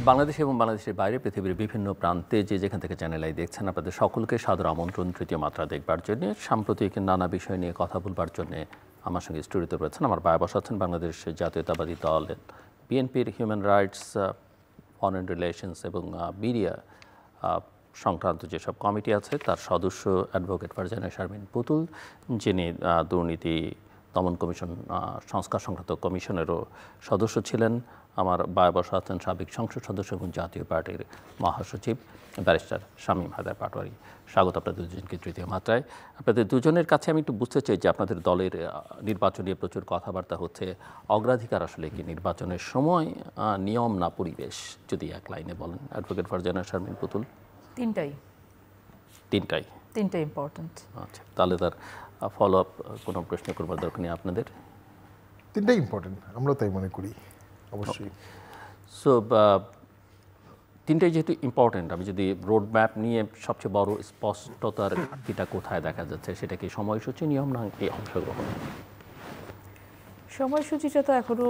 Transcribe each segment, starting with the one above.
বাংলাদেশ এবং বাংলাদেশের বাইরে পৃথিবীর বিভিন্ন প্রান্তে যে যেখান থেকে চ্যানেল আই দেখছেন আপনাদের সকলকে সাদর আমন্ত্রণ তৃতীয় মাত্রা দেখবার জন্য, সাম্প্রতিক নানা বিষয় নিয়ে কথা বলবার জন্য আমার সঙ্গে স্টুডিওতে রয়েছেন আমার ভাই বসাচ্ছেন বাংলাদেশ জাতীয়তাবাদী দল বিএনপির হিউম্যান রাইটস, ফরেন রিলেশনস এবং মিডিয়া সংক্রান্ত যেসব কমিটি আছে তার সদস্য অ্যাডভোকেট ফারজানা শারমিন পুতুল, যিনি দুর্নীতি দমন কমিশন সংস্কার সংক্রান্ত কমিশনেরও সদস্য ছিলেন। আমার বায় বসা আছেন সাবেক সংসদ সদস্য এবং জাতীয় পার্টির মহাসচিব ব্যারিস্টার শামীম হায়দার পাটোয়ারি। স্বাগত আপনাদের দুজনকে তৃতীয় মাত্রায়। আপনাদের দুজনের কাছে আমি একটু বুঝতে চাই যে আপনাদের দলের নির্বাচন নিয়ে প্রচুর কথাবার্তা হচ্ছে, অগ্রাধিকার আসলে কি নির্বাচনের সময়, নিয়ম না পরিবেশ? যদি এক লাইনে বলেন অ্যাডভোকেট ফারজানা শারমিন পুতুল। তিনটাই ইম্পর্টেন্ট। আচ্ছা, তাহলে তার ফলো আপ কোনো প্রশ্ন করবার দরকার নেই আপনাদের? তিনটাই ইম্পর্টেন্ট, আমরা তাই মনে করি অবশ্যই। সো তিনটাই যেহেতু ইম্পর্টেন্ট, আমি যদি রোড ম্যাপ নিয়ে সবচেয়ে বড় স্পষ্টতার ঘাটতিটা কোথায় দেখা যাচ্ছে, সেটা কি সময়সূচি, নিয়ম না এই অংশগ্রহণ? সময়সূচিটা তো এখনও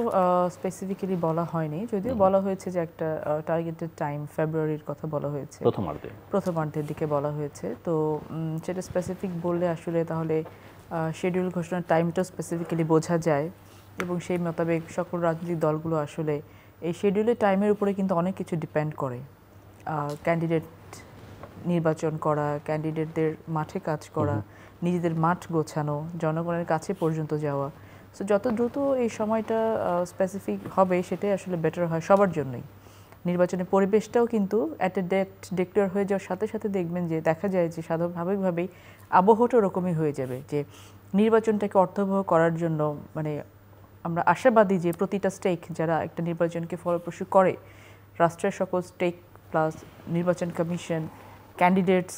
স্পেসিফিক্যালি বলা হয়নি, যদিও বলা হয়েছে যে একটা টার্গেটেড টাইম ফেব্রুয়ারির কথা বলা হয়েছে, প্রথমার্ধের দিকে বলা হয়েছে। তো সেটা স্পেসিফিক বললে আসলে তাহলে শিডিউল ঘোষণার টাইমটা স্পেসিফিক্যালি বোঝা যায় এবং সেই মোতাবেক সকল রাজনৈতিক দলগুলো আসলে এই শিডিউলের টাইমের উপরে কিন্তু অনেক কিছু ডিপেন্ড করে। ক্যান্ডিডেট নির্বাচন করা, ক্যান্ডিডেটদের মাঠে কাজ করা, নিজেদের মাঠ গোছানো, জনগণের কাছে পর্যন্ত যাওয়া। সো যত দ্রুত এই সময়টা স্পেসিফিক হবে সেটাই আসলে বেটার হয় সবার জন্যই। নির্বাচনের পরিবেশটাও কিন্তু অ্যাট এ ডেট ডিক্লেয়ার হয়ে যাওয়ার সাথে সাথে দেখবেন যে দেখা যায় যে স্বাভাবিকভাবেই আবহাওয়াটা ওরকমই হয়ে যাবে, যে নির্বাচনটাকে অর্থবহ করার জন্য মানে আমরা আশাবাদী যে প্রতিটা স্টেক যারা একটা নির্বাচনকে ফলপ্রসূ করে, রাষ্ট্রের সকল স্টেক প্লাস নির্বাচন কমিশন, ক্যান্ডিডেটস,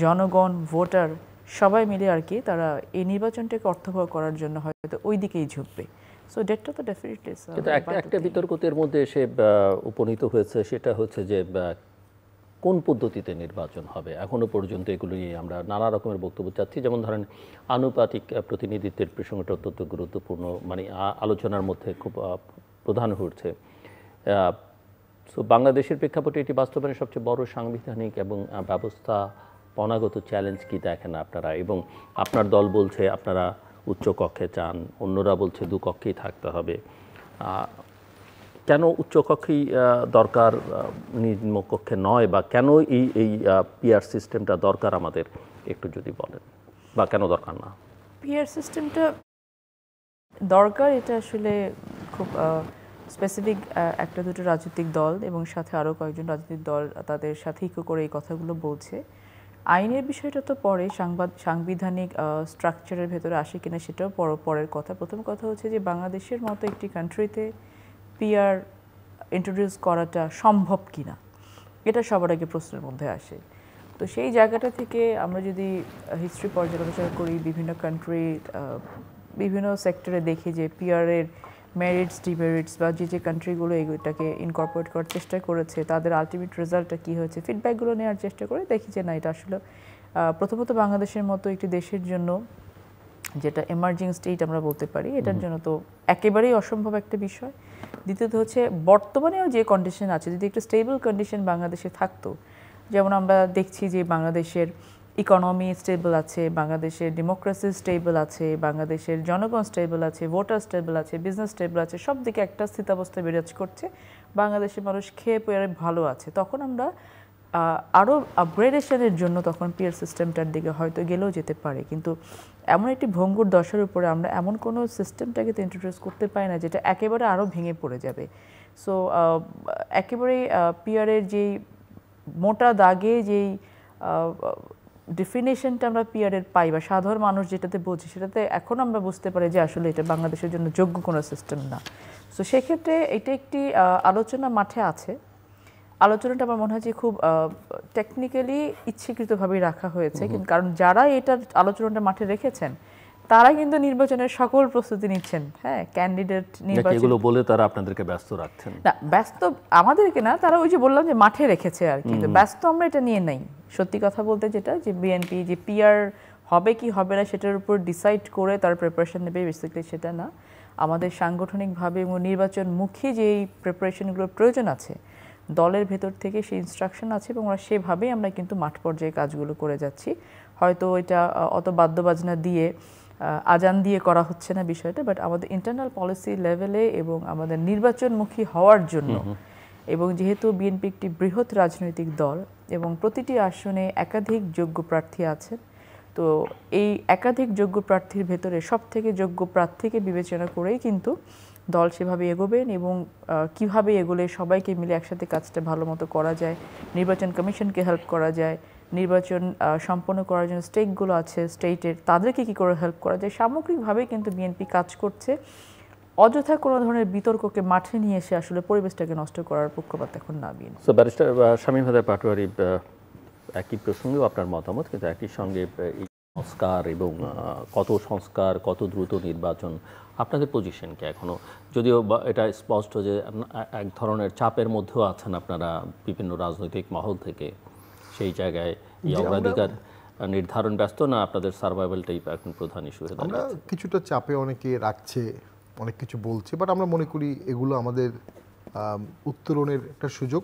জনগণ, ভোটার সবাই মিলে আর কি তারা এই নির্বাচনটাকে অর্থবহ করার জন্য হয়তো ওই দিকেই ঝুঁকবে। সো ডেটটা তো ডেফিনেটলি কিন্তু একটা বিতর্কের মধ্যে এসে উপনীত হয়েছে, সেটা হচ্ছে যে কোন পদ্ধতিতে নির্বাচন হবে। এখনও পর্যন্ত এগুলো নিয়ে আমরা নানা রকমের বক্তব্য চাচ্ছি, যেমন ধরেন আনুপাতিক প্রতিনিধিত্বের প্রসঙ্গটা অত্যন্ত গুরুত্বপূর্ণ, মানে আলোচনার মধ্যে খুব প্রধান হচ্ছে। সো বাংলাদেশের প্রেক্ষাপটে এটি বাস্তবায়নের সবচেয়ে বড় সাংবিধানিক এবং ব্যবস্থাপনাগত চ্যালেঞ্জ কি দেখেন আপনারা? এবং আপনার দল বলছে আপনারা উচ্চ কক্ষে চান, অন্যরা বলছে দু কক্ষেই থাকতে হবে। কেন উচ্চ কক্ষেই দরকার, নিম্ন কক্ষে নয়? বা কেন এই পিআর সিস্টেমটা দরকার আমাদের, একটু যদি বলেন, বা কেন দরকার না? পিআর সিস্টেমটা দরকার, এটা আসলে খুব স্পেসিফিক একটা দুটো রাজনৈতিক দল এবং সাথে আরও কয়েকজন রাজনৈতিক দল তাদের সাথে ইকো করে এই কথাগুলো বলছে। আইনের বিষয়টা তো পরে সাংবিধানিক স্ট্রাকচারের ভেতরে আসে কিনা সেটাও পরের কথা। প্রথম কথা হচ্ছে যে বাংলাদেশের মতো একটি কান্ট্রিতে পিআর ইন্ট্রোডিউস করাটা সম্ভব কিনা, এটা সবার আগে প্রশ্নের মধ্যে আসে। তো সেই জায়গাটা থেকে আমরা যদি হিস্ট্রি পর্যালোচনা করি, বিভিন্ন কান্ট্রি বিভিন্ন সেক্টরে দেখি যে পিআরের মেরিটস ডিমেরিটস বা যে কান্ট্রিগুলো এটাকে ইনকর্পোরেট করার চেষ্টা করেছে তাদের আলটিমেট রেজাল্টটা কী হয়েছে, ফিডব্যাকগুলো নেওয়ার চেষ্টা করে দেখি যে না, এটা আসলে প্রথমত বাংলাদেশের মতো একটি দেশের জন্য, যেটা এমার্জিং স্টেট আমরা বলতে পারি, এটার জন্য তো একেবারেই অসম্ভব একটা বিষয়। দ্বিতীয়ত হচ্ছে বর্তমানেও যে কন্ডিশন আছে, যদি একটা স্টেবল কন্ডিশন বাংলাদেশে থাকতো, যেমন আমরা দেখছি যে বাংলাদেশের ইকোনমি স্টেবল আছে, বাংলাদেশের ডেমোক্রেসি স্টেবল আছে, বাংলাদেশের জনগণ স্টেবল আছে, ভোটার স্টেবল আছে, বিজনেস স্টেবল আছে, সব দিকে একটা স্থিতাবস্থা বিরাজ করছে, বাংলাদেশের মানুষ খেয়ে পেয়ে ভালো আছে, তখন আমরা আরও আপগ্রেডেশনের জন্য তখন পিআর সিস্টেমটার দিকে হয়তো গেলেও যেতে পারে। কিন্তু এমন একটি ভঙ্গুর দশার উপরে আমরা এমন কোনো সিস্টেমটাকে তো ইন্ট্রোডিউস করতে পারি না যেটা একেবারে আরও ভেঙে পড়ে যাবে। সো একেবারে পিআরের যেই মোটা দাগে যেই ডেফিনেশনটা আমরা পিআরের পাই বা সাধারণ মানুষ যেটাতে বোঝে, সেটাতে এখন আমরা বুঝতে পারি যে আসলে এটা বাংলাদেশের জন্য যোগ্য কোনো সিস্টেম না। সো সেক্ষেত্রে এটা একটি আলোচনা মাঠে আছে। আলোচনাটা আমার মনে হয় যে খুব টেকনিক্যালি ইচ্ছাকৃতভাবেই রাখা হয়েছে, কিন্তু কারণ যারা এটা আলোচনাটা মাঠে রেখেছেন তারা কিন্তু নির্বাচনের সকল প্রস্তুতি নিচ্ছেন। হ্যাঁ, ক্যান্ডিডেট নির্বাচন এগুলো বলে তারা আপনাদেরকে ব্যস্ত রাখছেন না, ব্যস্ত আমাদেরকে না, তারা ওই যে বললাম যে মাঠে রেখেছে আর কি, ব্যস্ত আমরা এটা নিয়ে নেই। সত্যি কথা বলতে যেটা যে বিএনপি যে পিআর হবে কি হবে না সেটার উপর ডিসাইড করে তার প্রিপারেশন নেবে, বেসিক্যালি সেটা না। আমাদের সাংগঠনিকভাবে এবং নির্বাচনমুখী যেই প্রিপারেশনগুলোর প্রয়োজন আছে দলের ভেতর থেকে সেই ইনস্ট্রাকশন আছে এবং ওরা সেভাবেই আমরা কিন্তু মাঠ পর্যায়ে কাজগুলো করে যাচ্ছি। হয়তো এটা অত বাদ্যবাজনা দিয়ে আজান দিয়ে করা হচ্ছে না বিষয়টা, বাট আমাদের ইন্টারনাল পলিসি লেভেলে এবং আমাদের নির্বাচনমুখী হওয়ার জন্য, এবং যেহেতু বিএনপি একটি বৃহৎ রাজনৈতিক দল এবং প্রতিটি আসনে একাধিক যোগ্য প্রার্থী আছেন, তো এই একাধিক যোগ্য প্রার্থীর ভেতরে সব থেকে যোগ্য প্রার্থীকে বিবেচনা করেই কিন্তু দল সেভাবে এগোবেন এবং কিভাবে এগোলে সবাইকে মিলে একসাথে কাজটা ভালো মতো করা যায়, নির্বাচন কমিশনকে হেল্প করা যায়, নির্বাচন সম্পন্ন করার জন্য স্টেকগুলো আছে স্টেটের, তাদেরকে কী করে হেল্প করা যায়, সামগ্রিকভাবে কিন্তু বিএনপি কাজ করছে। অযথা কোনো ধরনের বিতর্ককে মাঠে নিয়ে এসে আসলে পরিবেশটাকে নষ্ট করার পক্ষপাত এখন না বিএনপি। সো ব্যারিস্টার শামীম হায়দার পাটোয়ারি, একই প্রসঙ্গেও আপনার মতামত, কিন্তু একই সঙ্গে এই সংস্কার এবং কত সংস্কার, কত দ্রুত নির্বাচন, আপনাদের পজিশন কি এখনো? যদিও এটা স্পষ্ট যে এক ধরনের চাপের মধ্যেও আছেন আপনারা বিভিন্ন রাজনৈতিক মহল থেকে, সেই জায়গায় এই অগ্রাধিকার নির্ধারণ ব্যস্ত না আপনাদের সার্ভাইভালটাই এখন প্রধান ইস্যু হয়ে আমরা কিছুটা চাপে অনেকে রাখছে, অনেক কিছু বলছে, বাট আমরা মনে করি এগুলো আমাদের উত্তরণের একটা সুযোগ,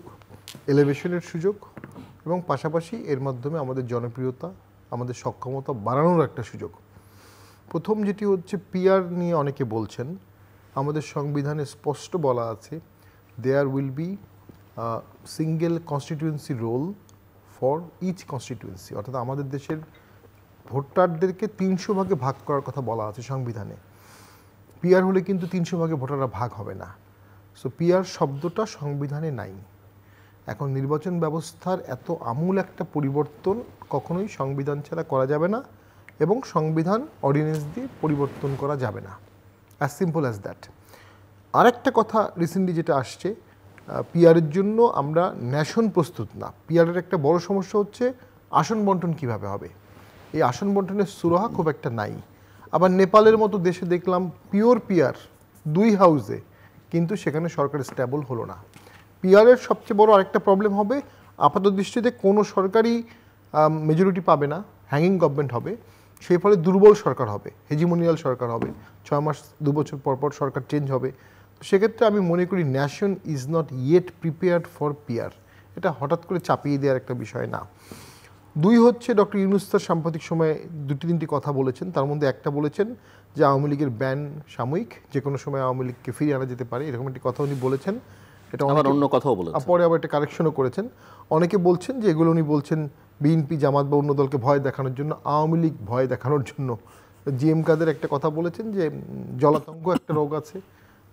এলিভেশনের সুযোগ, এবং পাশাপাশি এর মাধ্যমে আমাদের জনপ্রিয়তা, আমাদের সক্ষমতা বাড়ানোর একটা সুযোগ। প্রথম যেটি হচ্ছে পিআর নিয়ে অনেকে বলছেন, আমাদের সংবিধানে স্পষ্ট বলা আছে there will be single constituency roll for each constituency, অর্থাৎ আমাদের দেশের ভোটারদেরকে 300 ভাগে ভাগ করার কথা বলা আছে সংবিধানে। পিআর হলে কিন্তু 300 ভাগে ভোটাররা ভাগ হবে না। সো পিআর শব্দটা সংবিধানে নাই। এখন নির্বাচন ব্যবস্থার এত আমূল একটা পরিবর্তন কখনোই সংবিধান ছাড়া করা যাবে না, এবং সংবিধান অর্ডিন্যান্স দিয়ে পরিবর্তন করা যাবে না, অ্যাজ সিম্পল অ্যাজ দ্যাট। আরেকটা কথা রিসেন্টলি যেটা আসছে, পিআরের জন্য আমরা ন্যাশন প্রস্তুত না। পিআরের একটা বড় সমস্যা হচ্ছে আসন বন্টন কিভাবে হবে, এই আসন বন্টনের সুরাহা খুব একটা নাই। আবার নেপালের মতো দেশে দেখলাম পিওর পিআর 2 হাউসে, কিন্তু সেখানে সরকার স্ট্যাবল হলো না। পিআরের সবচেয়ে বড় আরেকটা প্রবলেম হবে, আপাত দৃষ্টিতে কোনো সরকারই মেজরিটি পাবে না, হ্যাঙ্গিং গভর্নমেন্ট হবে, সেই ফলে দুর্বল সরকার হবে, হেজিমোনিয়াল সরকার হবে, 6 মাস 2 বছর পর পর সরকার চেঞ্জ হবে। তো সেক্ষেত্রে আমি মনে করি nation is not yet prepared for PR, এটা হঠাৎ করে চাপিয়ে দেওয়ার একটা বিষয় না। 2 হচ্ছে ডক্টর ইউনূস স্যার সাম্প্রতিক সময়ে 2-3টি কথা বলেছেন, তার মধ্যে একটা বলেছেন যে আওয়ামী লীগের ব্যান সাময়িক, যে কোনো সময় আওয়ামী লীগকে ফিরিয়ে আনা যেতে পারে, এরকম একটি কথা উনি বলেছেন। এটা অন্য কথাও বলেছেন, পরে আবার এটা কারেকশনও করেছেন। অনেকে বলছেন যে এগুলো উনি বলছেন বিএনপি, জামাত বা অন্য দলকে ভয় দেখানোর জন্য, আওয়ামী লীগ ভয় দেখানোর জন্য। জিএম কাদের একটা কথা বলেছেন যে জলাতঙ্ক একটা রোগ আছে,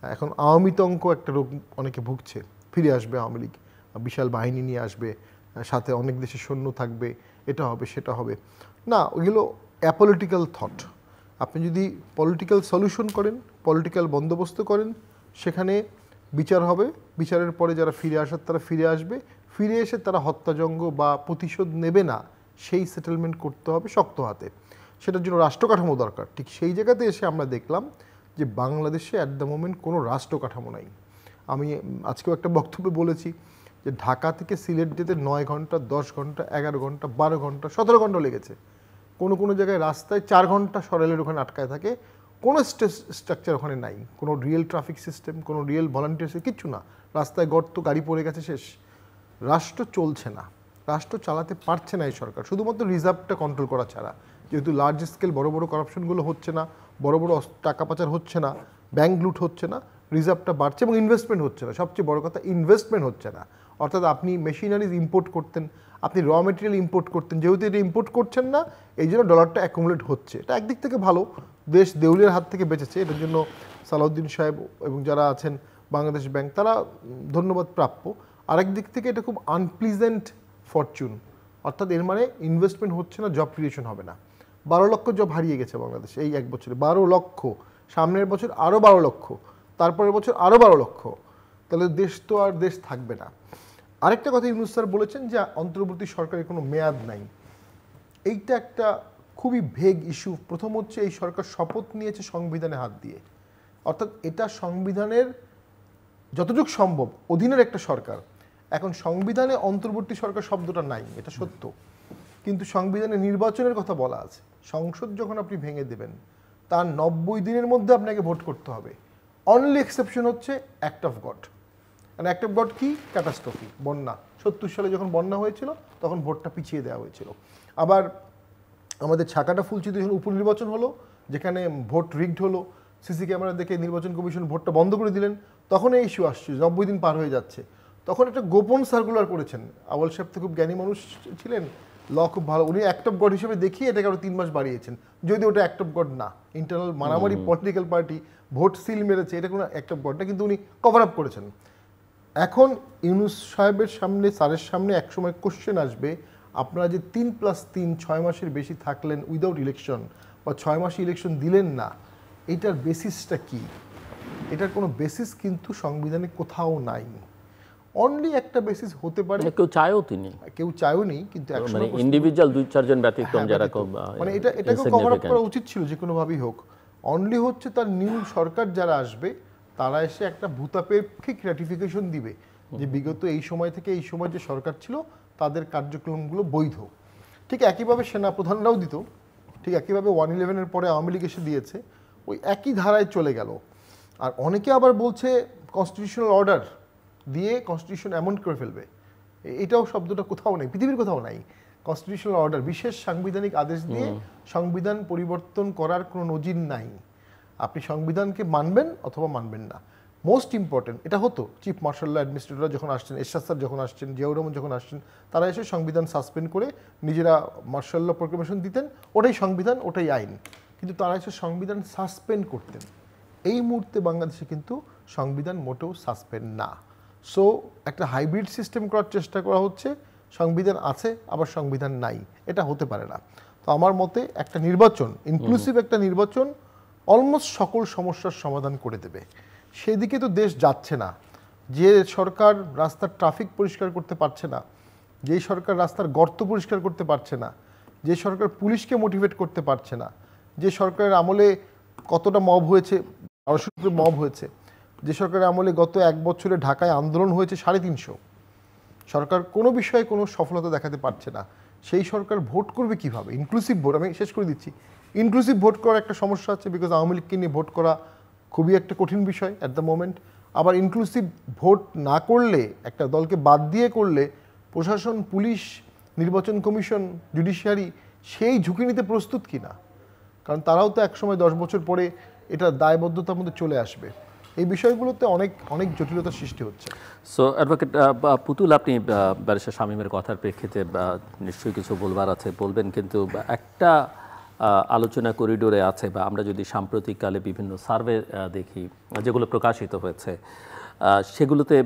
এখন আওয়ামীতঙ্ক একটা রোগ অনেকে ভুগছে, ফিরে আসবে আওয়ামী লীগ, বিশাল বাহিনী নিয়ে আসবে, সাথে অনেক দেশের সৈন্য থাকবে, এটা হবে সেটা হবে না। ওইগুলো অ্যাপলিটিক্যাল থট। আপনি যদি পলিটিক্যাল সলিউশন করেন, পলিটিক্যাল বন্দোবস্ত করেন, সেখানে বিচার হবে, বিচারের পরে যারা ফিরে আসার তারা ফিরে আসবে, ফিরে এসে তারা হত্যাযজ্ঞ বা প্রতিশোধ নেবে না, সেই সেটেলমেন্ট করতে হবে শক্ত হাতে। সেটার জন্য রাষ্ট্রকাঠামো দরকার। ঠিক সেই জায়গাতে এসে আমরা দেখলাম যে বাংলাদেশে অ্যাট দ্য মোমেন্ট কোনো রাষ্ট্রকাঠামো নাই। আমি আজকেও একটা বক্তব্যে বলেছি যে ঢাকা থেকে সিলেট যেতে 9 ঘন্টা, 10 ঘন্টা, 11 ঘন্টা, 12 ঘন্টা, 17 ঘন্টা লেগেছে। কোনো কোনো জায়গায় রাস্তায় 4 ঘন্টা সরেলের ওখানে আটকায় থাকে, কোনো স্ট্রাকচার ওখানে নাই, কোনো রিয়েল ট্রাফিক সিস্টেম, কোনো রিয়েল ভলান্টিয়ার্স, কিচ্ছু না। রাস্তায় গর্ত, গাড়ি পড়ে গেছে, শেষ। রাষ্ট্র চলছে না, রাষ্ট্র চালাতে পারছে না এই সরকার, শুধুমাত্র রিজার্ভটা কন্ট্রোল করা ছাড়া। যেহেতু লার্জ স্কেল বড় বড় করাপশনগুলো হচ্ছে না, বড় বড় টাকা পাচার হচ্ছে না, ব্যাংক লুট হচ্ছে না, রিজার্ভটা বাড়ছে এবং ইনভেস্টমেন্ট হচ্ছে না। সবচেয়ে বড় কথা, ইনভেস্টমেন্ট হচ্ছে না। অর্থাৎ আপনি মেশিনারিজ ইম্পোর্ট করতেন, আপনি র মেটেরিয়াল ইম্পোর্ট করতেন, যেহেতু এটা ইম্পোর্ট করছেন না, এই জন্য ডলারটা অ্যাকুমুলেট হচ্ছে। এটা একদিক থেকে ভালো, দেশ দেউলিয়ার হাত থেকে বেঁচেছে, এটার জন্য সালাউদ্দিন সাহেব এবং যারা আছেন বাংলাদেশ ব্যাংক, তারা ধন্যবাদ প্রাপ্য। আরেক দিক থেকে এটা খুব আনপ্লিজেন্ট ফরচুন, অর্থাৎ এর মানে ইনভেস্টমেন্ট হচ্ছে না, জব ক্রিয়েশন হবে না। 12 লক্ষ জব হারিয়ে গেছে বাংলাদেশ এই 1 বছরে, 12 লক্ষ। সামনের বছর আরও 12 লক্ষ, তারপরের বছর আরও 12 লক্ষ। তাহলে দেশ তো আর দেশ থাকবে না। আরেকটা কথা ইউনূস স্যার বলেছেন যে অন্তর্বর্তী সরকারের কোনো মেয়াদ নাই। এইটা একটা খুবই ভেগ ইস্যু। প্রথম হচ্ছে এই সরকার শপথ নিয়েছে সংবিধানে হাত দিয়ে, অর্থাৎ এটা সংবিধানের যতটুকু সম্ভব অধীনের একটা সরকার। এখন সংবিধানে অন্তর্বর্তী সরকার শব্দটা নাই, এটা সত্য, কিন্তু সংবিধানে নির্বাচনের কথা বলা আছে। সংসদ যখন আপনি ভেঙে দেবেন, তার 90 দিনের মধ্যে আপনাকে ভোট করতে হবে। অনলি এক্সেপশন হচ্ছে অ্যাক্ট অফ গড। মানে অ্যাক্ট অফ গড কি? ক্যাটাস্ট্রফি, বন্যা। 70 সালে যখন বন্যা হয়েছিল তখন ভোটটা পিছিয়ে দেওয়া হয়েছিল। আবার আমাদের ছাকাটা ফুলচিতে যখন উপনির্বাচন হলো, যেখানে ভোট রিগড হলো, সিসি ক্যামেরা দেখে নির্বাচন কমিশন ভোটটা বন্ধ করে দিলেন, তখন এই ইস্যু আসছে, 90 দিন পার হয়ে যাচ্ছে। তখন একটা গোপন সার্কুলার করেছেন, আউয়াল সাহেব তো খুব জ্ঞানী মানুষ ছিলেন, ল খুব ভালো, উনি অ্যাক্ট অফ গড হিসেবে দেখিয়ে এটাকে আরও 3 মাস বাড়িয়েছেন, যদি ওটা অ্যাক্ট অফ গড না, ইন্টারনাল মারামারি পলিটিক্যাল পার্টি ভোট সিল মেরেছে, এটা কোনো অ্যাক্ট অফ গড না, কিন্তু উনি কভার আপ করেছেন। এখন ইউনূস সাহেবের সামনে, স্যারের সামনে একসময় কোশ্চেন আসবে, আপনারা যে 3+3 6 মাসের বেশি থাকলেন উইদাউট ইলেকশন, বা 6 মাসে ইলেকশন দিলেন না, এটার বেসিসটা কি? এটার কোনো বেসিস কিন্তু সংবিধানে কোথাও নাই। অনলি একটা বেসিস হতে পারে, কেউ চায়ও তিনি, কেউ চায়ও নেই, কিন্তু মানে ইন্ডিভিজুয়াল 2-4 জন ব্যতিক্রম যারা মানে এটাকে কভার আপ করা উচিত ছিল যে কোনোভাবেই হোক। অনলি হচ্ছে তার নিউ সরকার যারা আসবে তারা এসে একটা ভূতাপেক্ষিক র্যাটিফিকেশন দিবে যে বিগত এই সময় থেকে এই সময় যে সরকার ছিল তাদের কার্যক্রমগুলো বৈধ। ঠিক একইভাবে সেনাপ্রধানরাও দিত, ঠিক একইভাবে 111-এর পরে আওয়ামী লীগ এসে দিয়েছে, ওই একই ধারায় চলে গেল। আর অনেকে আবার বলছে কনস্টিটিউশনাল অর্ডার দিয়ে কনস্টিটিউশন অ্যামেন্ড করে ফেলবে, এটাও শব্দটা কোথাও নেই, পৃথিবীর কোথাও নাই। কনস্টিটিউশনাল অর্ডার, বিশেষ সাংবিধানিক আদেশ দিয়ে সংবিধান পরিবর্তন করার কোনো নজির নাই। আপনি সংবিধানকে মানবেন অথবা মানবেন না। মোস্ট ইম্পর্টেন্ট এটা হতো, চিফ মার্শাল অ্যাডমিনিস্ট্রেটর যখন আসছেন, এরশাদ স্যার যখন আসছেন, জিয়াউর রহমান যখন আসছেন, তারা এসে সংবিধান সাসপেন্ড করে নিজেরা মার্শাল ল প্রোক্লেমেশন দিতেন, ওটাই সংবিধান, ওটাই আইন, কিন্তু তারা এসে সংবিধান সাসপেন্ড করতেন। এই মুহূর্তে বাংলাদেশে কিন্তু সংবিধান মোটেও সাসপেন্ড না। সো একটা হাইব্রিড সিস্টেম করার চেষ্টা করা হচ্ছে, সংবিধান আছে আবার সংবিধান নাই, এটা হতে পারে না। তো আমার মতে একটা নির্বাচন, ইনক্লুসিভ একটা নির্বাচন অলমোস্ট সকল সমস্যার সমাধান করে দেবে। সেদিকে তো দেশ যাচ্ছে না। যে সরকার রাস্তার ট্রাফিক পরিষ্কার করতে পারছে না, যেই সরকার রাস্তার গর্ত পরিষ্কার করতে পারছে না, যে সরকার পুলিশকে মোটিভেট করতে পারছে না, যে সরকারের আমলে কতটা মব হয়েছে, 1200 মব হয়েছে, যে সরকারের আমলে গত 1 বছরে ঢাকায় আন্দোলন হয়েছে 350, সরকার কোনো বিষয়ে কোনো সফলতা দেখাতে পারছে না, সেই সরকার ভোট করবে কিভাবে? ইনক্লুসিভ ভোট, আমি শেষ করে দিচ্ছি, ইনক্লুসিভ ভোট করার একটা সমস্যা আছে, বিকজ আওয়ামী লীগকে নিয়ে ভোট করা খুবই একটা কঠিন বিষয় অ্যাট দ্য মোমেন্ট। আবার ইনক্লুসিভ ভোট না করলে, একটা দলকে বাদ দিয়ে করলে, প্রশাসন, পুলিশ, নির্বাচন কমিশন, জুডিশিয়ারি সেই ঝুঁকি নিতে প্রস্তুত কিনা, কারণ তারাও তো একসময় 10 বছর পরে এটা দায়বদ্ধতার মধ্যে চলে আসবে। এই বিষয়গুলোতে অনেক অনেক জটিলতার সৃষ্টি হচ্ছে। সো অ্যাডভোকেট পুতুল, আপনি ব্যারিস্টার শামীমের কথার প্রেক্ষিতে নিশ্চয়ই কিছু বলবার আছে, বলবেন, কিন্তু একটা আলোচনা করিডোরে আছে, বা আমরা যদি সাম্প্রতিককালে বিভিন্ন সার্ভে দেখি যেগুলো প্রকাশিত হয়েছে, সেগুলোতে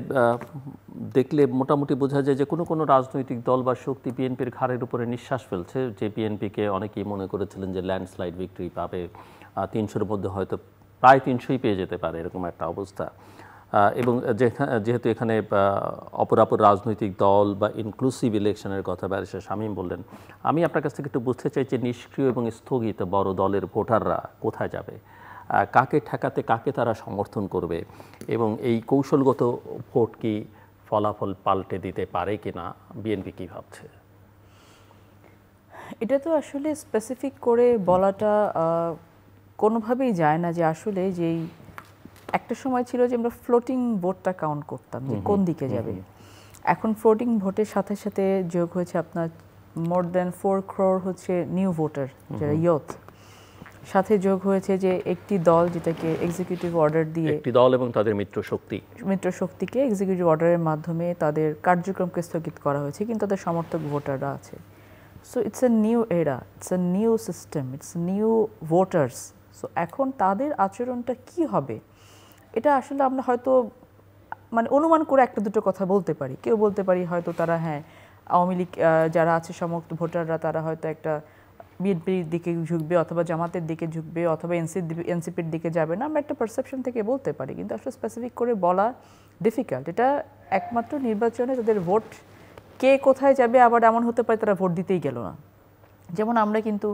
দেখলে মোটামুটি বোঝা যায় যে কোনো কোনো রাজনৈতিক দল বা শক্তি বিএনপির ঘাড়ের উপরে নিঃশ্বাস ফেলছে, যে বিএনপিকে অনেকেই মনে করেছিলেন যে ল্যান্ডস্লাইড ভিক্টরি পাবে, 300-এর মধ্যে হয়তো প্রায় 300ই পেয়ে যেতে পারে, এরকম একটা অবস্থা। এবং যেহেতু এখানে অপরাপর রাজনৈতিক দল বা ইনক্লুসিভ ইলেকশনের কথা ব্যারিস্টার শামীম বললেন, আমি আপনার কাছ থেকে একটু বুঝতে চাই যে নিষ্ক্রিয় এবং স্থগিত বড় দলের ভোটাররা কোথায় যাবে, কাকে ঠেকাতে কাকে তারা সমর্থন করবে, এবং এই কৌশলগত ভোট কি ফলাফল পাল্টে দিতে পারে কিনা, বিএনপি কী ভাবছে? এটা তো আসলে স্পেসিফিক করে বলাটা কোনোভাবেই যায় না, যে আসলে যেই একটা সময় ছিল যে আমরা ফ্লোটিং ভোটটা কাউন্ট করতাম যে কোন দিকে যাবে, এখন ফ্লোটিং ভোটের সাথে সাথে যোগ হয়েছে আপনার মোর দ্যান 4 crore হচ্ছে নিউ ভোটার, যারা ইয়ুথ, সাথে যোগ হয়েছে যে একটি দল যেটাকে এক্সিকিউটিভ অর্ডার দিয়ে, একটি দল এবং তাদের মিত্র শক্তিকে এক্সিকিউটিভ অর্ডারের মাধ্যমে তাদের কার্যক্রমকে স্থগিত করা হয়েছে, কিন্তু তাদের সমর্থক ভোটাররা আছে। সো ইটস এ নিউ এরা, it's a new system, it's new voters. So এখন তাদের আচরণটা কি হবে, এটা আসলে আমরা হয়তো মানে অনুমান করে একটা দুটো কথা বলতে পারি। কেউ বলতে পারি হয়তো তারা আওয়ামী লীগ যারা আছে সমস্ত ভোটাররা তারা হয়তো একটা বিএনপির দিকে ঝুঁকবে, অথবা জামাতের দিকে ঝুঁকবে, অথবা এনসিপির দিকে যাবে না, আমরা একটা পারসেপশন থেকে বলতে পারি, কিন্তু আসলে স্পেসিফিক করে বলা ডিফিকাল্ট। এটা একমাত্র নির্বাচনে তাদের ভোট কে কোথায় যাবে, আবার এমন হতে পারে তারা ভোট দিতেই গেল না। যেমন আমরা কিন্তু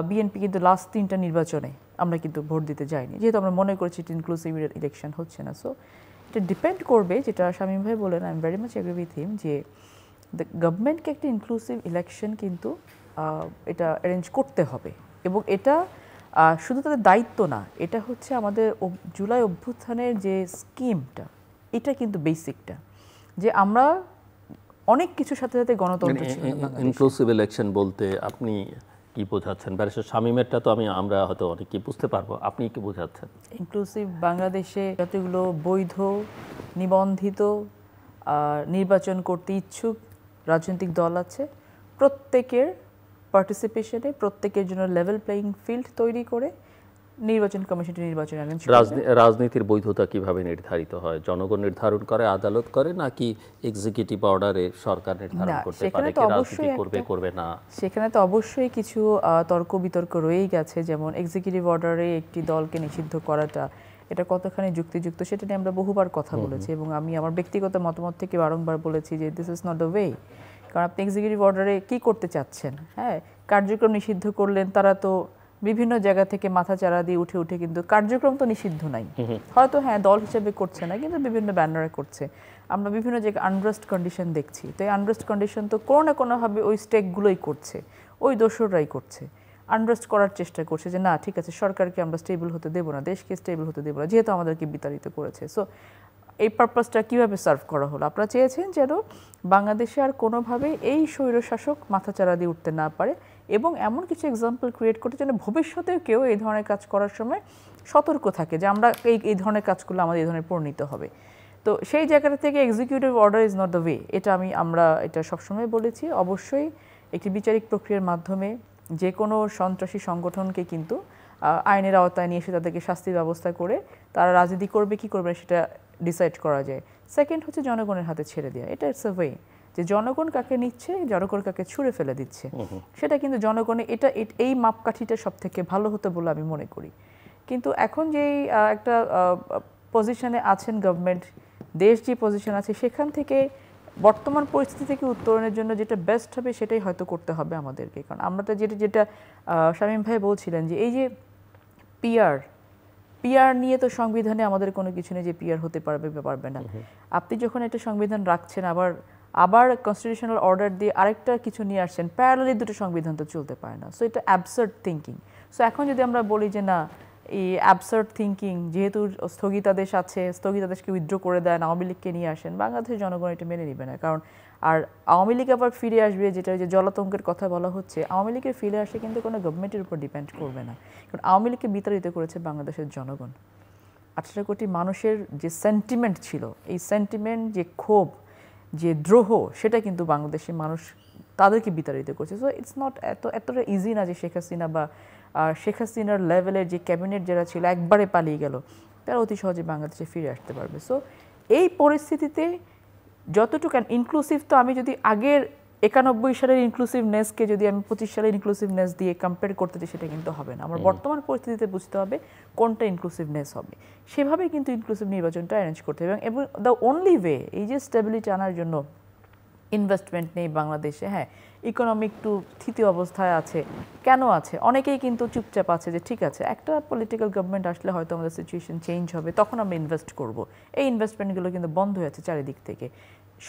বিএনপি কিন্তু লাস্ট 3টা নির্বাচনে আমরা কিন্তু ভোট দিতে যাইনি, যেহেতু আমরা মনে করছি এটা ইনক্লুসিভ ইলেকশন হচ্ছে না। সো এটা ডিপেন্ড করবে, যেটা শামীম ভাই বলেন, I am very much agree with him, যে গভর্নমেন্টকে একটা ইনক্লুসিভ ইলেকশন কিন্তু এটা অ্যারেঞ্জ করতে হবে, এবং এটা শুধু তাদের দায়িত্ব না, এটা হচ্ছে আমাদের জুলাই অভ্যুত্থানের যে স্কিমটা, এটা কিন্তু বেসিকটা, যে আমরা অনেক কিছুর সাথে সাথে গণতন্ত্র ছিল বাংলাদেশে। ইনক্লুসিভ ইলেকশন বলতে আপনি কি বোঝাচ্ছেন? ব্যারিস্টার শামীমেরটা তো আমরা হয়তো অনেকেই বুঝতে পারবো, আপনি কি বোঝাচ্ছেন? ইনক্লুসিভ বাংলাদেশে যতগুলো বৈধ নিবন্ধিত নির্বাচন করতে ইচ্ছুক রাজনৈতিক দল আছে, প্রত্যেকের পার্টিসিপেশনে, প্রত্যেকের জন্য লেভেল প্লেইং ফিল্ড তৈরি করে নির্বাচন কমিশনটি নির্বাচন অ্যারেঞ্জ করে। রাজনীতির বৈধতা কিভাবে নির্ধারিত হয়? জনগণ নির্ধারণ করে, আদালত করে, নাকি এক্সিকিউটিভ অর্ডারে সরকার নির্ধারণ করতে পারে কি রাজনীতি করবে করবে না? সেখানে তো অবশ্যই কিছু তর্ক বিতর্ক রয়েই গেছে, যেমন এক্সিকিউটিভ অর্ডারে একটি দলকে নিষিদ্ধ করাটা এটা কতখানি যুক্তিযুক্ত সেটা নিয়ে আমরা বহুবার কথা বলেছি, এবং আমি আমার ব্যক্তিগত মতামত থেকে বারংবার বলেছি যে this is not the way. কারণ আপনি এক্সিকিউটিভ অর্ডারে কি করতে চাচ্ছেন? হ্যাঁ, কার্যক্রম নিষিদ্ধ করলেন, তারা তো বিভিন্ন জায়গা থেকে মাথা চারা দিয়ে উঠে উঠে, কিন্তু কার্যক্রম তো নিষিদ্ধ নাই, হয়তো হ্যাঁ দল হিসেবে করছে না, কিন্তু বিভিন্ন ব্যানারে করছে। আমরা বিভিন্ন জায়গায় আনরেস্ট কন্ডিশন দেখছি, তো এই আনরেস্ট কন্ডিশন তো কোনো না কোনোভাবে ওই স্টেকগুলোই করছে, ওই দোসররাই করছে, আনরেস্ট করার চেষ্টা করছে যে না ঠিক আছে সরকারকে আমরা স্টেবল হতে দেবো না, দেশকে স্টেবল হতে দেবো না, যেহেতু আমাদেরকে বিতাড়িত করেছে। সো এই পারপাসটা কীভাবে সার্ভ করা হলো? আপনারা চেয়েছেন যেন বাংলাদেশে আর কোনোভাবে এই স্বৈরশাসক মাথাচাড়া দিয়ে উঠতে না পারে, এবং এমন কিছু এক্সাম্পল ক্রিয়েট করতে যেন ভবিষ্যতেও কেউ এই ধরনের কাজ করার সময় সতর্ক থাকে যে আমরা এই ধরনের কাজ করলে আমাদের এই ধরনের পরিণত হবে। তো সেই জায়গাটা থেকে executive order is not the way, এটা আমরা এটা সবসময় বলেছি। অবশ্যই একটি বিচারিক প্রক্রিয়ার মাধ্যমে যে কোনো সন্ত্রাসী সংগঠনকে কিন্তু আইনের আওতায় নিয়ে এসে তাদেরকে শাস্তির ব্যবস্থা করে তারা রাজনীতি করবে কি করবে সেটা ডিসাইড করা যায়। সেকেন্ড হচ্ছে জনগণের হাতে ছেড়ে দেওয়া, এটা ইটস আ ওয়ে, যে জনগণ কাকে নিচ্ছে, জনগণ কাকে ছুঁড়ে ফেলে দিচ্ছে, সেটা কিন্তু জনগণের এই মাপকাঠিটা সব থেকে ভালো হতো বলে আমি মনে করি। কিন্তু এখন যেই একটা পজিশনে আছেন গভর্নমেন্ট, দেশ যে পজিশন আছে সেখান থেকে বর্তমান পরিস্থিতি থেকে উত্তরণের জন্য যেটা বেস্ট হবে সেটাই হয়তো করতে হবে আমাদেরকে। কারণ আমরা তো যেটা শামীম ভাই বলছিলেন যে এই যে পিআর নিয়ে তো সংবিধানে আমাদের কোনো কিছু নেই যে পিআর হতে পারবে বা পারবে না। আপনি যখন একটা সংবিধান রাখছেন আবার কনস্টিটিউশনাল অর্ডার দিয়ে আরেকটা কিছু নিয়ে আসছেন, প্যারালালি দুটো সংবিধান তো চলতে পারে না। সো এটা অ্যাবসার্ড থিঙ্কিং। সো এখন যদি আমরা বলি যে না এই অ্যাবসার্ড থিঙ্কিং, যেহেতু স্থগিতাদেশ আছে, স্থগিতাদেশকে উইথড্র করে দেন, আওয়ামী লীগকে নিয়ে আসেন, বাংলাদেশের জনগণ এটা মেনে নেবে না। কারণ আর আওয়ামী লীগ আবার ফিরে আসবে, যেটা যে জলাতঙ্কের কথা বলা হচ্ছে, আওয়ামী লীগের ফিরে আসে কিন্তু কোনো গভর্নমেন্টের উপর ডিপেন্ড করবে না। কারণ আওয়ামী লীগকে বিতাড়িত করেছে বাংলাদেশের জনগণ। 18 কোটি মানুষের যে সেন্টিমেন্ট ছিল, এই সেন্টিমেন্ট, যে ক্ষোভ, যে দ্রোহ, সেটা কিন্তু বাংলাদেশের মানুষ তাদেরকে বিতাড়িত করছে। সো ইটস নট এতটা ইজি না যে শেখ হাসিনা বা শেখ হাসিনার লেভেলের যে ক্যাবিনেট যারা ছিল একবারে পালিয়ে গেল, তারা অতি সহজে বাংলাদেশে ফিরে আসতে পারবে। সো এই পরিস্থিতিতে যতটুকু ইনক্লুসিভ, তো আমি যদি আগের 91 সালের ইনক্লুসিভনেসকে যদি আমি 25 সালের ইনক্লুসিভনেস দিয়ে কম্পেয়ার করতে চাই, সেটা কিন্তু হবে না। আমার বর্তমান পরিস্থিতিতে বুঝতে হবে কোনটা ইনক্লুসিভনেস হবে, সেভাবে কিন্তু ইনক্লুসিভ নির্বাচনটা অ্যারেঞ্জ করতে হবে। এবং দ্য অনলি ওয়ে, এই যে স্টেবিলিটি আনার জন্য ইনভেস্টমেন্ট নেই বাংলাদেশে, হ্যাঁ ইকোনমি একটু স্থিতি অবস্থায় আছে, কেন আছে? অনেকেই কিন্তু চুপচাপ আছে যে ঠিক আছে একটা পলিটিক্যাল গভর্নমেন্ট আসলে হয়তো আমাদের সিচুয়েশন চেঞ্জ হবে, তখন আমরা ইনভেস্ট করব। এই ইনভেস্টমেন্টগুলো কিন্তু বন্ধ হয়ে আছে চারিদিক থেকে,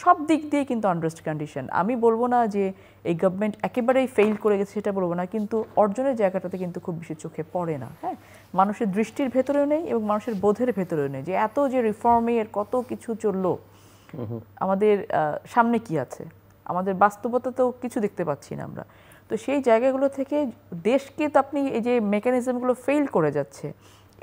সব দিক দিয়ে কিন্তু আনরেস্ট কন্ডিশন। আমি বলবো না যে এই গভর্নমেন্ট একেবারেই ফেইল করে গেছে, সেটা বলবো না, কিন্তু অর্জনের জায়গাটাতে কিন্তু খুব বেশি চোখে পড়ে না। হ্যাঁ, মানুষের দৃষ্টির ভেতরেও নেই এবং মানুষের বোধের ভেতরেও নেই যে এত যে রিফর্মের কত কিছু চললো, আমাদের সামনে কি আছে, আমাদের বাস্তবতাতেও কিছু দেখতে পাচ্ছি না আমরা। তো সেই জায়গাগুলো থেকে দেশকে তো আপনি এই যে মেকানিজমগুলো ফেইল করে যাচ্ছে,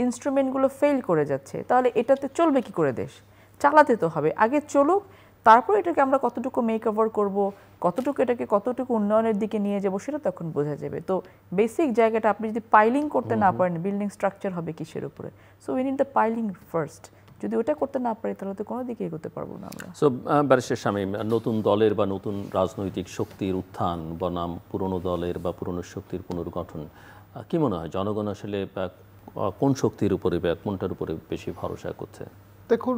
ইনস্ট্রুমেন্টগুলো ফেইল করে যাচ্ছে, তাহলে এটাতে চলবে কি করে? দেশ চালাতে তো হবে, আগে চলুক, তারপর এটাকে আমরা কতটুকু মেক ওভার করবো, কতটুকু উন্নয়নের দিকে নিয়ে যাবো, সেটা তখন বোঝা যাবে। তো বেসিক জায়গাটা আপনি যদি পাইলিং করতে না পারেন, বিল্ডিং স্ট্রাকচার হবে কিসের উপরে? So we need the piling first. যদি ওটা করতে না পারি তাহলে তো কোনো দিকে এগোতে পারবো না আমরা। সো ব্যারিস্টার শামীম, নতুন দলের বা নতুন রাজনৈতিক শক্তির উত্থান বনাম পুরনো দলের বা পুরনো শক্তির পুনর্গঠন, কি মনে হয় জনগণ আসলে কোন শক্তির উপরে বা কোনটার উপরে বেশি ভরসা করছে? দেখুন,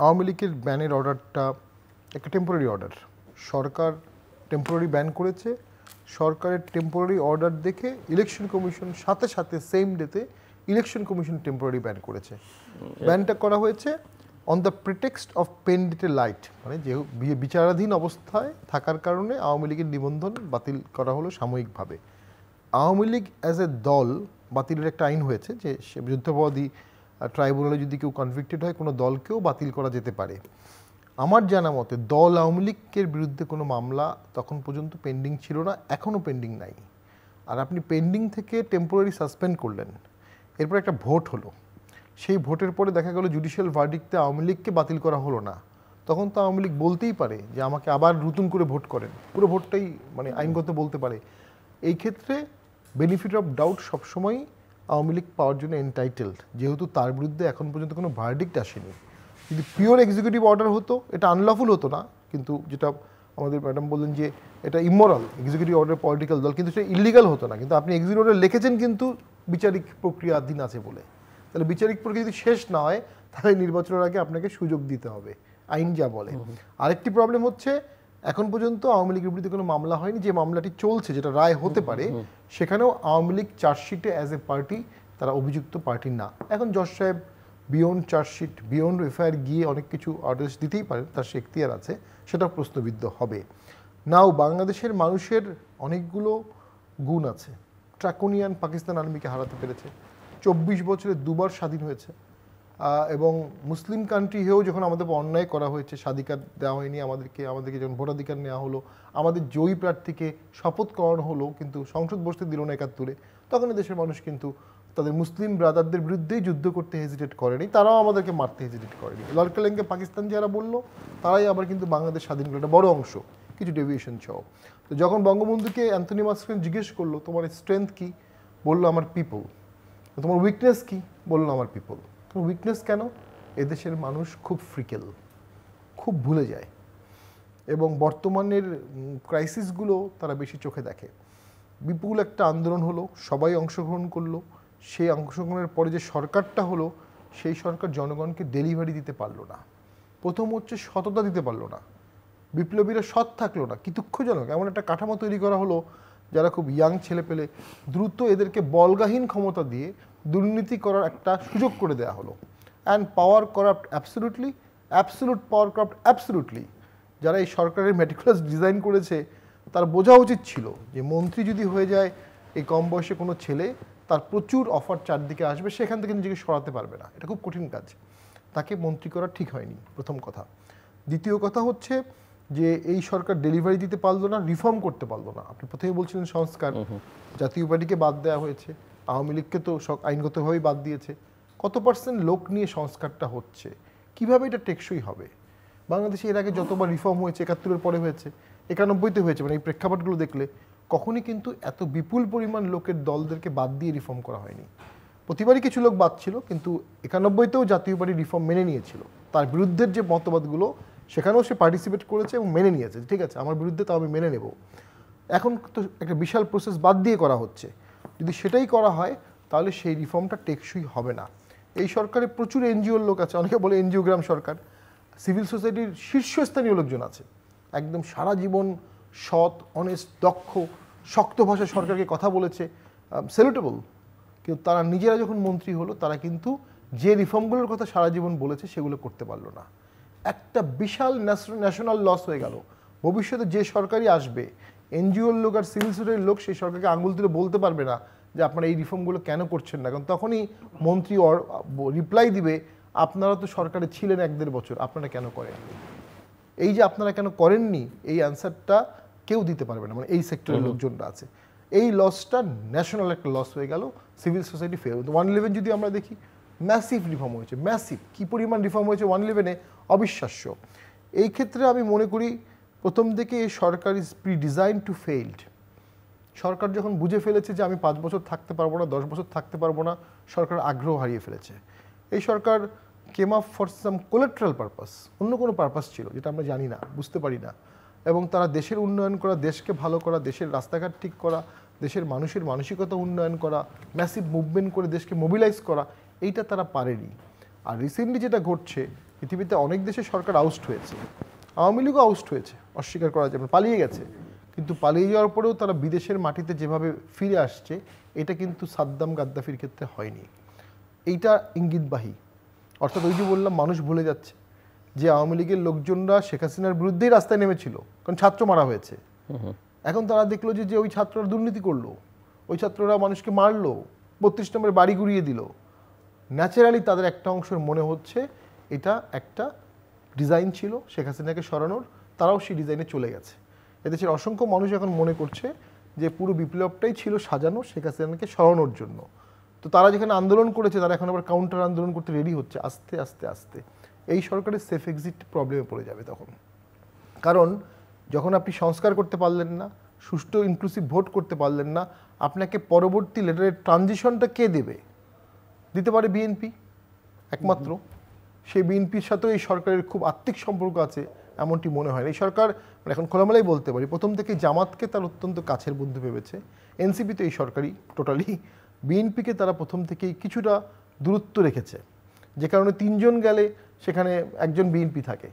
আওয়ামী লীগের ব্যানের অর্ডারটা একটা টেম্পোরারি অর্ডার, সরকার টেম্পোরারি ব্যান করেছে। সরকারের টেম্পোরারি অর্ডার দেখে ইলেকশন কমিশন সাথে সাথে সেম ডেতে ইলেকশন কমিশন টেম্পোরারি ব্যান করেছে। ব্যানটা করা হয়েছে on the pretext of pendente lite, মানে যে বিচারাধীন অবস্থায় থাকার কারণে আওয়ামী লীগের নিবন্ধন বাতিল করা হলো সাময়িকভাবে। আওয়ামী লীগ অ্যাজ এ দল বাতিলের একটা আইন হয়েছে যে যুদ্ধাপরাধী ট্রাইব্যুনালে যদি কেউ কনভিক্টেড হয় কোনো দলকেও বাতিল করা যেতে পারে। আমার জানা মতে দল আওয়ামী লীগের বিরুদ্ধে কোনো মামলা তখন পর্যন্ত পেন্ডিং ছিল না, এখনও পেন্ডিং নাই। আর আপনি পেন্ডিং থেকে টেম্পোরারি সাসপেন্ড করলেন, এরপর একটা ভোট হলো, সেই ভোটের পরে দেখা গেল জুডিশিয়াল ভার্ডিক্টে আওয়ামী লীগকে বাতিল করা হলো না, তখন তো আওয়ামী লীগ বলতেই পারে যে আমাকে আবার নতুন করে ভোট করেন, পুরো ভোটটাই মানে আইনগত বলতে পারে। এই ক্ষেত্রে বেনিফিট অফ ডাউট সবসময় আওয়ামী লীগ পাওয়ার জন্য এনটাইটেলড, যেহেতু তার বিরুদ্ধে এখন পর্যন্ত কোনো ভার্ডিক্ট আসেনি। যদি পিওর এক্সিকিউটিভ অর্ডার হতো এটা আনলফুল হতো না, কিন্তু যেটা আমাদের ম্যাডাম বললেন যে এটা ইমোরাল, এক্সিকিউটিভ অর্ডার পলিটিক্যাল দল, কিন্তু সেটা ইলিগাল হতো না। কিন্তু আপনি এক্সিকিউটিভ অর্ডার লিখেছেন কিন্তু বিচারিক প্রক্রিয়াধীন আছে বলে, তাহলে বিচারিক প্রক্রিয়া যদি শেষ না হয় তাহলে নির্বাচনের আগে আপনাকে সুযোগ দিতে হবে, আইন যা বলে। আরেকটি প্রবলেম হচ্ছে এখন পর্যন্ত আওয়ামী লীগের বিরুদ্ধে কোনো মামলা হয়নি, যে মামলাটি চলছে যেটা রায় হতে পারে সেখানেও আওয়ামী লীগ চার্জশিটে অ্যাজ এ পার্টি তারা অভিযুক্ত পার্টি না। এখন জজ সাহেব বিয়ন্ড চার্জশিট, বিয়ন্ড এফআইআর গিয়ে অনেক কিছু আদেশ দিতেই পারেন, তার সে এখতিয়ার আছে, সেটা প্রশ্নবিদ্ধ হবে। নাও বাংলাদেশের মানুষের অনেকগুলো গুণ আছে। ট্রাকোনিয়ান পাকিস্তান আর্মিকে হারাতে পেরেছে, 24 বছরে দুবার স্বাধীন হয়েছে, এবং মুসলিম কান্ট্রি হয়েও যখন আমাদের অন্যায় করা হয়েছে, স্বাধিকার দেওয়া হয়নি আমাদেরকে যখন ভোটাধিকার নেওয়া হলো, আমাদের জয়ী প্রার্থীকে শপথ করানো হলো কিন্তু সংসদ বসতে দিল না 71-এ, তখন দেশের মানুষ কিন্তু তাদের মুসলিম ব্রাদারদের বিরুদ্ধেই যুদ্ধ করতে হেজিটেট করেনি, তারাও আমাদেরকে মারতে হেজিটেট করেনি। লড়কেলেঙ্গে পাকিস্তান যারা বললো তারাই আবার কিন্তু বাংলাদেশ স্বাধীন করলো, একটা বড় অংশ, কিছু ডেভিয়েশন সহ। তো যখন বঙ্গবন্ধুকে অ্যান্থনি মাস্ক্রেন জিজ্ঞেস করলো তোমার স্ট্রেংথ কী, বললো আমার পিপল। তোমার উইকনেস কী, বললো আমার পিপল। তোমার উইকনেস কেন? এদেশের মানুষ খুব ফ্রিকেল, খুব ভুলে যায়, এবং বর্তমানের ক্রাইসিসগুলো তারা বেশি চোখে দেখে। বিপুল একটা আন্দোলন হলো, সবাই অংশগ্রহণ করলো, সেই অংশগ্রহণের পরে যে সরকারটা হলো সেই সরকার জনগণকে ডেলিভারি দিতে পারলো না। প্রথম হচ্ছে সততা দিতে পারলো না, বিপ্লবীরা সৎ থাকলো না, কি দুঃখজনক। এমন একটা কাঠামো তৈরি করা হলো যারা খুব ইয়াং ছেলে পেলে, দ্রুত এদেরকে বলগাহীন ক্ষমতা দিয়ে দুর্নীতি করার একটা সুযোগ করে দেওয়া হলো। And power corrupt absolutely, absolute power corrupt absolutely. যারা এই সরকারের মেটিকুলাস ডিজাইন করেছে তার বোঝা উচিত ছিল যে মন্ত্রী যদি হয়ে যায় এই কম বয়সে কোনো ছেলে, তার প্রচুর অফার চারদিকে আসবে, সেখান থেকে নিজেকে সরাতে পারবে না, এটা খুব কঠিন কাজ, তাকে মন্ত্রী করা ঠিক হয়নি, প্রথম কথা। দ্বিতীয় কথা হচ্ছে যে এই সরকার ডেলিভারি দিতে পারলো না, রিফর্ম করতে পারলো না। আপনি প্রথমে বলছিলেন সংস্কার, জাতীয় পার্টিকে বাদ দেওয়া হয়েছে, আওয়ামী লীগকে তো আইনগতভাবেই বাদ দিয়েছে। কত পার্সেন্ট লোক নিয়ে সংস্কারটা হচ্ছে, কিভাবে এটা টেকসই হবে? বাংলাদেশে এর আগে যতবার রিফর্ম হয়েছে, 71-এর পরে হয়েছে, 91-তে হয়েছে, মানে এই প্রেক্ষাপটগুলো দেখলে কখনই কিন্তু এত বিপুল পরিমাণ লোকের দলদেরকে বাদ দিয়ে রিফর্ম করা হয়নি। প্রতিবারই কিছু লোক বাদ ছিল, কিন্তু 91-তেও জাতীয় পার্টি রিফর্ম মেনে নিয়েছিল। তার বিরুদ্ধের যে মতবাদগুলো সেখানেও সে পার্টিসিপেট করেছে এবং মেনে নিয়েছে, ঠিক আছে আমার বিরুদ্ধে তাও আমি মেনে নেব। এখন তো একটা বিশাল প্রসেস বাদ দিয়ে করা হচ্ছে, যদি সেটাই করা হয় তাহলে সেই রিফর্মটা টেকসই হবে না। এই সরকারে প্রচুর এনজিওর লোক আছে, অনেকে বলে এনজিওগ্রাম সরকার, সিভিল সোসাইটির শীর্ষস্থানীয় লোকজন আছে, একদম সারা জীবন সৎ, অনেস্ট, দক্ষ, শক্ত ভাষায় সরকারকে কথা বলেছে, স্যালুটেবল। কিন্তু তারা নিজেরা যখন মন্ত্রী হলো তারা কিন্তু যে রিফর্মগুলোর কথা সারা জীবন বলেছে সেগুলো করতে পারলো না। একটা বিশাল ন্যাশনাল লস হয়ে গেল। ভবিষ্যতে যে সরকারই আসবে, এনজিওর লোক আর সিভিল সোসাইটির লোক সেই সরকারকে আঙুল তুলে বলতে পারবে না যে আপনারা এই রিফর্মগুলো কেন করছেন না, কারণ তখনই মন্ত্রী রিপ্লাই দিবে আপনারা তো সরকারে ছিলেন 1-1.5 বছর, আপনারা কেন করেননি। এই যে আপনারা কেন করেননি এই অ্যান্সারটা কেউ দিতে পারবে না, মানে এই সেক্টরের লোকজনরা আছে। এই লসটা ন্যাশনাল একটা লস হয়ে গেল, সিভিল সোসাইটি ফেল। 111 যদি আমরা দেখি, ম্যাসিভ রিফর্ম হয়েছে, ম্যাসিভ, কী পরিমাণ রিফর্ম হয়েছে 111-এ, অবিশ্বাস্য। এই ক্ষেত্রে আমি মনে করি প্রথম থেকে এই সরকার is pre design to failed. সরকার যখন বুঝে ফেলেছে যে আমি 5 বছর থাকতে পারবো না, 10 বছর থাকতে পারবো না, সরকার আগ্রহ হারিয়ে ফেলেছে। এই সরকার came up for some collateral purpose, অন্য কোনো পারপাস ছিল যেটা আমরা জানি না, বুঝতে পারি না, এবং তারা দেশের উন্নয়ন করা, দেশকে ভালো করা, দেশের রাস্তাঘাট ঠিক করা, দেশের মানুষের মানসিকতা উন্নয়ন করা, ম্যাসিভ মুভমেন্ট করে দেশকে মোবিলাইজ করা, এইটা তারা পারেনি। আর রিসেন্টলি যেটা ঘটছে, পৃথিবীতে অনেক দেশে সরকার আউস্ট হয়েছে, আওয়ামী লীগও আউস্ট হয়েছে, অস্বীকার করা যাবে, পালিয়ে গেছে, কিন্তু পালিয়ে যাওয়ার পরেও তারা বিদেশের মাটিতে যেভাবে ফিরে আসছে এটা কিন্তু সাদ্দাম গাদ্দাফির ক্ষেত্রে হয়নি। এইটা ইঙ্গিতবাহী। অর্থাৎ ওই যে বললাম মানুষ ভুলে যাচ্ছে যে আওয়ামী লীগের লোকজনরা শেখ হাসিনার বিরুদ্ধেই রাস্তায় নেমেছিল, কারণ ছাত্র মারা হয়েছে। এখন তারা দেখলো যে ওই ছাত্ররা দুর্নীতি করলো, ওই ছাত্ররা মানুষকে মারলো, 32 নম্বরে বাড়ি গুড়িয়ে দিল, ন্যাচারালি তাদের একটা অংশের মনে হচ্ছে এটা একটা ডিজাইন ছিল শেখ হাসিনাকে সরানোর, তারাও সেই ডিজাইনে চলে গেছে। এদেশের অসংখ্য মানুষ এখন মনে করছে যে পুরো বিপ্লবটাই ছিল সাজানো শেখ হাসিনাকে সরানোর জন্য। তো তারা যেখানে আন্দোলন করেছে তারা এখন আবার কাউন্টার আন্দোলন করতে রেডি হচ্ছে আস্তে আস্তে আস্তে। এই সরকারের সেফ এক্সিট প্রবলেমে পড়ে যাবে তখন। কারণ যখন আপনি সংস্কার করতে পারলেন না, সুষ্ঠু ইনক্লুসিভ ভোট করতে পারলেন না, আপনাকে পরবর্তী লেটারের ট্রানজিশনটা কে দেবে? দিতে পারে বিএনপি একমাত্র। সেই বিএনপির সাথেও এই সরকারের খুব আত্মিক সম্পর্ক আছে এমনটি মনে হয়। এই সরকার এখন খোলামেলাই বলতে পারি প্রথম থেকে জামাতকে তার অত্যন্ত কাছের বন্ধু ভেবেছে। এনসিপি তো এই সরকারই টোটালি। বিএনপিকে তারা প্রথম থেকেই কিছুটা দূরত্ব রেখেছে, যে কারণে 3 জন গেলে সেখানে একজন বিএনপি থাকে।